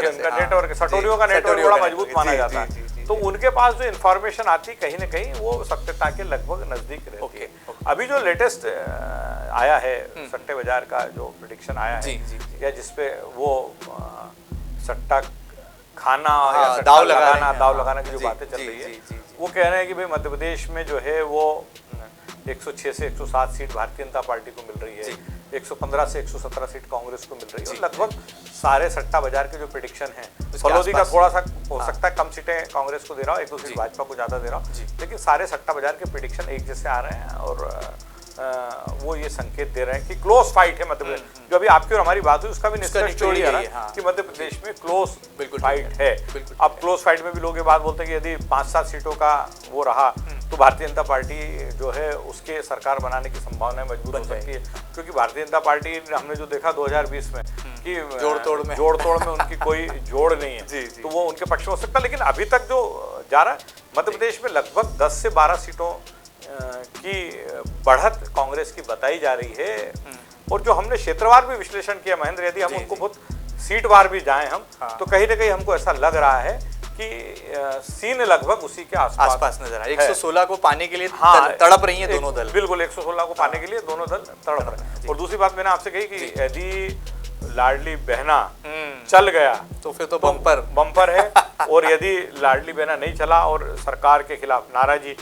उनका नेटवर्क, सटोरियों का नेटवर्क बड़ा मजबूत माना जाता है। तो उनके पास जो इन्फॉर्मेशन आती कहीं ना कहीं वो सत्यता के लगभग नजदीक रहती है। अभी जो लेटेस्ट आया है सट्टे बाजार का जो प्रेडिक्शन आया है, या जिसपे वो सट्टा खाना या दाव लगाना की जो बातें चल रही है, वो कह रहे हैं कि भाई मध्य प्रदेश में जो है वो 106 से 107 सीट भारतीय जनता पार्टी को मिल रही है, 115 से 117 सीट कांग्रेस को मिल रही है। लगभग सारे सट्टा बाजार के जो प्रेडिक्शन है, फलोदी का थोड़ा सा हो सकता है, कम सीटें कांग्रेस को दे रहा हो, 1-2 सीट भाजपा को ज्यादा दे रहा हो, लेकिन सारे सट्टा बाजार के प्रेडिक्शन एक जैसे आ रहे हैं और वो ये संकेत दे रहे हैं कि क्लोज फाइट है मध्य प्रदेश। जो अभी आपकी और हमारी बात हुई उसका भी निष्कर्ष यही आ रहा है कि मध्य प्रदेश में क्लोज फाइट है। अब क्लोज फाइट में भी लोग ये बात बोलते हैं कि यदि 5-7 सीटों का वो रहा तो भारतीय जनता पार्टी जो है उसके सरकार बनाने की संभावना मजबूत हो सकती है, क्योंकि भारतीय जनता पार्टी हमने जो देखा 2020 में कि जोड़ तोड़ में उनकी कोई जोड़ नहीं है जी, जी। तो वो उनके पक्ष में हो सकता है। लेकिन अभी तक जो जा रहा है मध्य प्रदेश में लगभग 10 से 12 सीटों की बढ़त कांग्रेस की बताई जा रही है। और जो हमने क्षेत्रवार भी विश्लेषण किया महेंद्र, यदि हम उनको बहुत सीटवार भी जाएं हम, तो कहीं ना कहीं हमको ऐसा लग रहा है कि सीन लगभग उसी के आसपास नजर आ रहा है। 116 को पाने के लिए तड़प रही हैं दोनों दल। बिल्कुल 116 को पाने के लिए दोनों दल तड़प रहे हैं। और दूसरी बात मैंने आपसे कही कि यदि लाडली बहना चल गया तो फिर तो बम्पर है और यदि लाडली बहना नहीं चला और सरकार के खिलाफ नाराजी,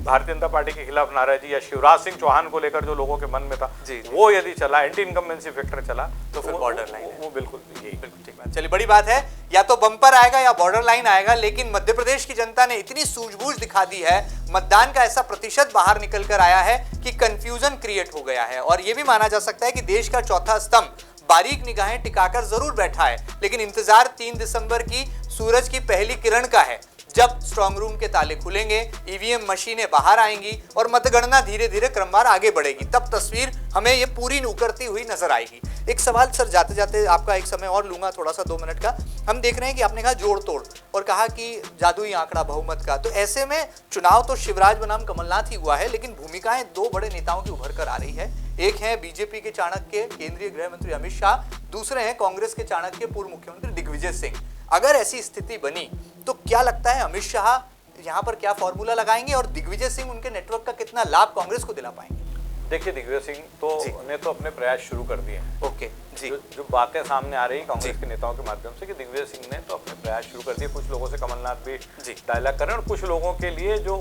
भारतीय जनता पार्टी के खिलाफ नाराजी या शिवराज सिंह चौहान को लेकर जो लोगों के मन में था वो यदि चला, एंटी इनकम्बेंसी फैक्टर चला, तो फिर बॉर्डर लाइन वो बिल्कुल यही। ठीक बात। चलिए, बड़ी बात है, या तो बम्पर आएगा या बॉर्डर लाइन आएगा, लेकिन मध्य प्रदेश की जनता ने इतनी सूझबूझ दिखा दी है, मतदान का ऐसा प्रतिशत बाहर निकल कर आया है कि कंफ्यूजन क्रिएट हो गया है। और यह भी माना जा सकता है कि देश का चौथा स्तंभ बारीक निगाहें टिकाकर जरूर बैठा है, लेकिन इंतजार 3 दिसंबर की सूरज की पहली किरण का है, जब स्ट्रांग रूम के ताले खुलेंगे, ईवीएम मशीनें बाहर आएंगी और मतगणना धीरे धीरे क्रमवार आगे बढ़ेगी। तब तस्वीर हमें ये पूरी उकरती हुई नजर आएगी। एक सवाल सर, जाते जाते आपका एक समय और लूंगा, थोड़ा सा 2 मिनट का। हम देख रहे हैं कि आपने कहा जोड़ तोड़ और कहा कि जादुई आंकड़ा बहुमत का, तो ऐसे में चुनाव तो शिवराज बनाम कमलनाथ ही हुआ है, लेकिन भूमिकाएं 2 बड़े नेताओं की उभर कर आ रही है। एक है बीजेपी के चाणक्य केंद्रीय गृह मंत्री अमित शाह, दूसरे हैं कांग्रेस के चाणक्य पूर्व मुख्यमंत्री दिग्विजय सिंह। अगर ऐसी स्थिति बनी तो क्या लगता है अमित शाह यहाँ पर क्या फॉर्मूला लगाएंगे और दिग्विजय सिंह उनके नेटवर्क का कितना लाभ कांग्रेस को दिला पाएंगे? देखिए, दिग्विजय सिंह ने तो अपने प्रयास शुरू कर दिए हैं। ओके जी। जो बातें सामने आ रही है कांग्रेस के नेताओं के माध्यम से कि दिग्विजय सिंह ने तो अपने प्रयास शुरू कर दिए। कुछ लोगों से कमलनाथ भी डायलॉग कर रहे हैं और कुछ लोगों के लिए जो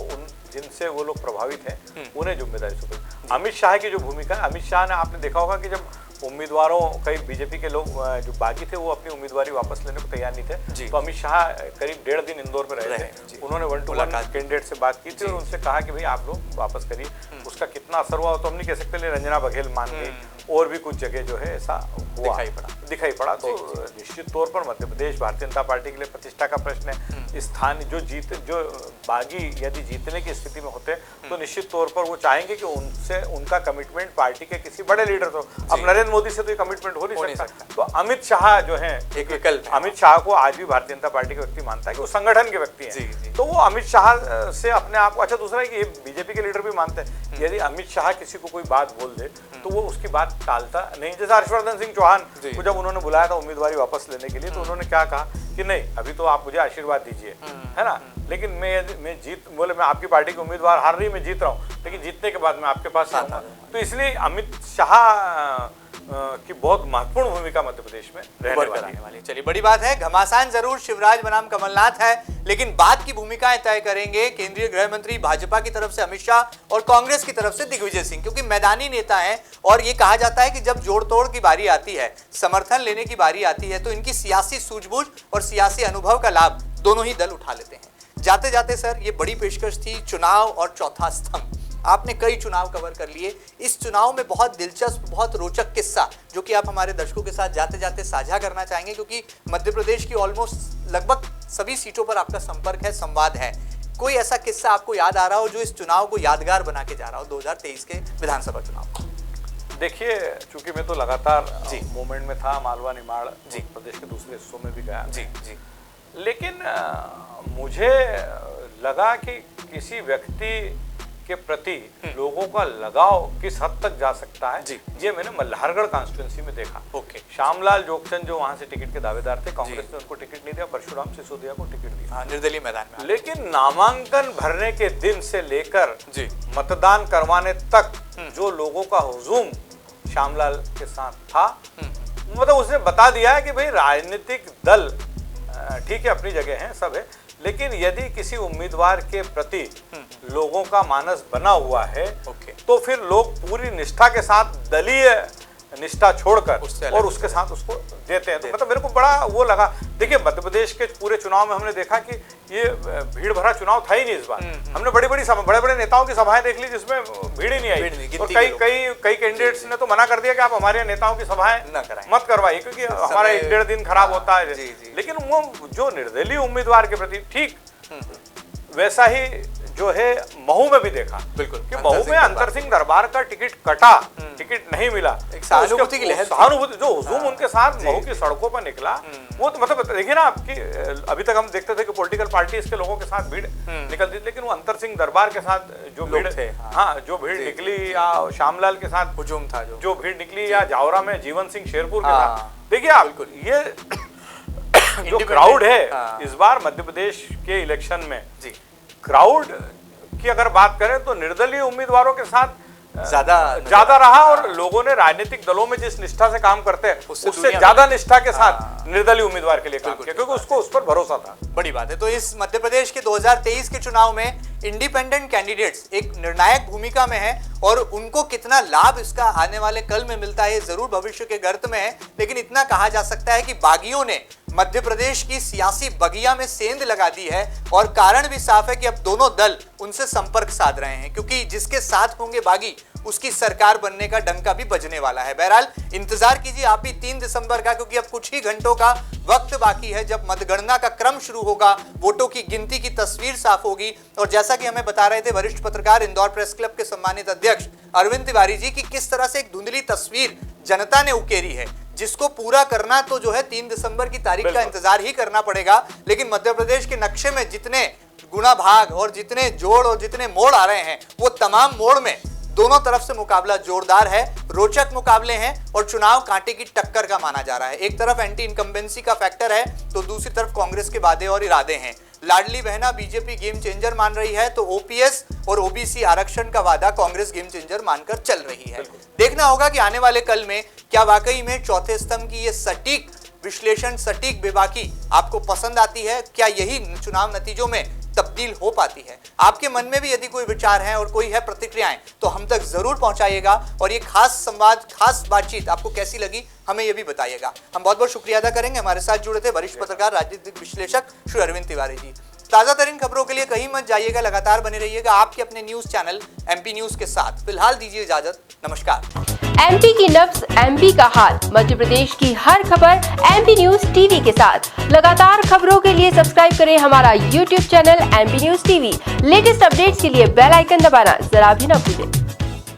जिनसे वो लोग प्रभावित हैं उन्हें जिम्मेदारी सौंपी। अमित शाह की जो भूमिका है, अमित शाह ने आपने देखा होगा कि जब उम्मीदवारों, कई बीजेपी के लोग जो बागी थे वो अपनी उम्मीदवारी वापस लेने को तैयार नहीं थे, तो अमित शाह करीब 1.5 दिन इंदौर में रहे थे। उन्होंने 1-to-1 कैंडिडेट से बात की थी और उनसे कहा कि भाई आप लोग वापस करिए। उसका कितना असर हुआ तो हम नहीं कह सकते, रंजना बघेल मान गई और भी कुछ जगह जो है ऐसा दिखाई पड़ा। तो निश्चित तौर पर मध्य प्रदेश भारतीय जनता पार्टी के लिए प्रतिष्ठा का प्रश्न है। स्थानीय जो बागी यदि जीतने की स्थिति में होते तो निश्चित तौर पर वो चाहेंगे कि उनसे उनका कमिटमेंट पार्टी के किसी बड़े लीडर को, अब नरेंद्र मोदी से तो ये कमिटमेंट हो नहीं सकता। तो अमित शाह जो है एक विकल्प, अमित शाह को आज भी भारतीय जनता पार्टी के व्यक्ति मानता है कि वो संगठन के व्यक्ति हैं, तो वो अमित शाह से अपने आप को, अच्छा दूसरा है कि ये बीजेपी के लीडर भी मानते हैं यदि अमित शाह किसी को कोई बात बोल दे तो वो उसकी बात टालता नहीं। जैसे हर्षवर्धन सिंह चौहान को जब उन्होंने बुलाया था उम्मीदवारी वापस लेने के लिए, तो उन्होंने क्या कहा कि नहीं अभी तो आप मुझे आशीर्वाद दीजिए, है ना, लेकिन मैं जीत, बोले मैं आपकी पार्टी के उम्मीदवार हार रही, मैं जीत रहा हूँ, लेकिन जीतने के बाद मैं आपके पास आऊंगा। तो इसलिए अमित शाह की बहुत महत्वपूर्ण भूमिका मध्य प्रदेश में रहने वाली। चलिए, बड़ी बात है, घमासान जरूर शिवराज बनाम कमलनाथ है, लेकिन बाद की भूमिकाएं तय करेंगे केंद्रीय गृह मंत्री भाजपा की तरफ से अमित शाह और कांग्रेस की तरफ से दिग्विजय सिंह, क्योंकि मैदानी नेता हैं। और ये कहा जाता है कि जब जोड़ तोड़ की बारी आती है, समर्थन लेने की बारी आती है, तो इनकी सियासी सूझबूझ और सियासी अनुभव का लाभ दोनों ही दल उठा लेते हैं। जाते जाते सर, ये बड़ी पेशकश थी, चुनाव और चौथा स्तंभ। आपने कई चुनाव कवर कर लिए, इस चुनाव में बहुत दिलचस्प, बहुत रोचक किस्सा जो कि आप हमारे दर्शकों के साथ जाते जाते साझा करना चाहेंगे, क्योंकि मध्य प्रदेश की ऑलमोस्ट लगभग सभी सीटों पर आपका संपर्क है, संवाद है। कोई ऐसा किस्सा आपको याद आ रहा हो जो इस चुनाव को यादगार बना के जा रहा हो, 2023 के विधानसभा चुनाव? देखिए, चूंकि मैं तो लगातार मूवमेंट में था, मालवा निमाड़ प्रदेश के दूसरे हिस्सों में भी गया, लेकिन मुझे लगा कि किसी व्यक्ति के प्रति लोगों का लगाव किस हद तक जा सकता है, ये मैंने मल्हारगढ़ कॉन्स्टिट्यूंसी में देखा। श्यामलाल जोगचंद जो वहां से टिकट के दावेदार थे, कांग्रेस ने उनको टिकट नहीं दिया, परशुराम सिसोदिया को टिकट दिया निर्दलीय मैदान में। लेकिन नामांकन भरने के दिन से लेकर मतदान करवाने तक जो लोगों का हुजूम श्यामलाल के साथ था, मतलब उसने बता दिया है कि भाई राजनीतिक दल ठीक है, अपनी जगह है, सब है, लेकिन यदि किसी उम्मीदवार के प्रति लोगों का मानस बना हुआ है तो फिर लोग पूरी निष्ठा के साथ दलीय निष्ठा छोड़कर और उसके साथ उसको देते हैं। तो मतलब मेरे को बड़ा वो लगा। देखिए, मध्य प्रदेश के पूरे चुनाव में हमने देखा कि ये भीड़ भरा चुनाव था ही नहीं इस बार। हमने बड़े बड़े नेताओं की सभाएं देख ली जिसमें भीड़ ही नहीं आई, और कई कैंडिडेट्स ने तो मना कर दिया कि आप हमारे नेताओं की सभाएं मत करवाइए क्योंकि हमारा 1-1.5 दिन खराब होता है। लेकिन वो जो निर्दलीय उम्मीदवार के प्रति ठीक वैसा ही जो है महू में भी देखा बिल्कुल कि महू में अंतर सिंह दरबार का टिकट कटा, टिकट नहीं मिला, एक सहानुभूति की लहर, सहानुभूति जो हुजूम उनके साथ महू की सड़कों पर निकला, वो तो मतलब देखिए ना आपकी, अभी तक हम देखते थे कि पॉलिटिकल पार्टीज के लोगों के साथ भीड़ निकलती थी, लेकिन वो अंतर सिंह दरबार के साथ जो भीड़ थे, हाँ जो भीड़ निकली, या श्यामलाल के साथ हुजूम था, जो भीड़ निकली, या जावरा में जीवन सिंह शेरपुर के साथ, देखिए आप ये जो क्राउड है इस बार मध्य प्रदेश के इलेक्शन में, क्राउड की अगर बात करें तो निर्दलीय उम्मीदवारों के साथ ज्यादा रहा, और लोगों ने राजनीतिक दलों में जिस निष्ठा से काम करते हैं उससे ज्यादा निष्ठा के साथ निर्दलीय उम्मीदवार के लिए काम किया, क्योंकि उसको उस पर भरोसा था। बड़ी बात है। तो इस मध्य प्रदेश के 2023 के चुनाव में इंडिपेंडेंट कैंडिडेट्स एक निर्णायक भूमिका में है, और उनको कितना लाभ इसका आने वाले कल में मिलता है जरूर भविष्य के गर्त में है, लेकिन इतना कहा जा सकता है कि बागियों ने मध्य प्रदेश की सियासी बगिया में सेंध लगा दी है, और कारण भी साफ है कि अब दोनों दल उनसे संपर्क साध रहे हैं, क्योंकि जिसके साथ होंगे बागी उसकी सरकार बनने का डंका भी बजने वाला है। बहरहाल इंतजार कीजिए आप भी 3 दिसंबर का, क्योंकि अब कुछ ही घंटों का वक्त बाकी है जब मतगणना का क्रम शुरू होगा, वोटों की गिनती की तस्वीर साफ होगी, और जैसा कि हमें बता रहे थे वरिष्ठ पत्रकार इंदौर प्रेस क्लब के सम्मानित अध्यक्ष अरविंद तिवारी जी की किस तरह से एक धुंधली तस्वीर जनता ने उकेरी है, जिसको पूरा करना तो जो है 3 दिसंबर की तारीख का इंतजार ही करना पड़ेगा। लेकिन मध्य प्रदेश के नक्शे में जितने गुना भाग और जितने जोड़ और जितने मोड़ आ रहे हैं, वो तमाम मोड़ में दोनों तरफ से मुकाबला जोरदार है, रोचक मुकाबले हैं, और चुनाव कांटे की टक्कर का माना जा रहा है। एक तरफ एंटी इनकम्बेंसी का फैक्टर है, तो दूसरी तरफ कांग्रेस के वादे और इरादे हैं। Ladli Behna BJP game changer मान रही है, तो ओपीएस और ओबीसी आरक्षण का वादा कांग्रेस गेम चेंजर मानकर चल रही है। देखना होगा कि आने वाले कल में क्या वाकई में चौथे स्तंभ की ये सटीक विश्लेषण, सटीक बेबाकी आपको पसंद आती है, क्या यही चुनाव नतीजों में तब्दील हो पाती है। आपके मन में भी यदि कोई विचार है और कोई है प्रतिक्रियाएं, तो हम तक जरूर पहुंचाइएगा, और ये खास संवाद, खास बातचीत आपको कैसी लगी हमें ये भी बताइएगा। हम बहुत बहुत शुक्रिया अदा करेंगे, हमारे साथ जुड़े थे वरिष्ठ पत्रकार राजनीतिक विश्लेषक श्री अरविंद तिवारी जी। ताजा तरीन खबरों के लिए कहीं मत जाइएगा, लगातार बने रहिएगा आपके अपने न्यूज चैनल एमपी न्यूज के साथ। फिलहाल दीजिए इजाजत, नमस्कार। एमपी की नब्ज, एमपी का हाल, मध्य प्रदेश की हर खबर एमपी न्यूज टीवी के साथ। लगातार खबरों के लिए सब्सक्राइब करें हमारा YouTube channel MP news TV. Latest updates के लिए बेल आइकन दबाना जरा भी न भूलें।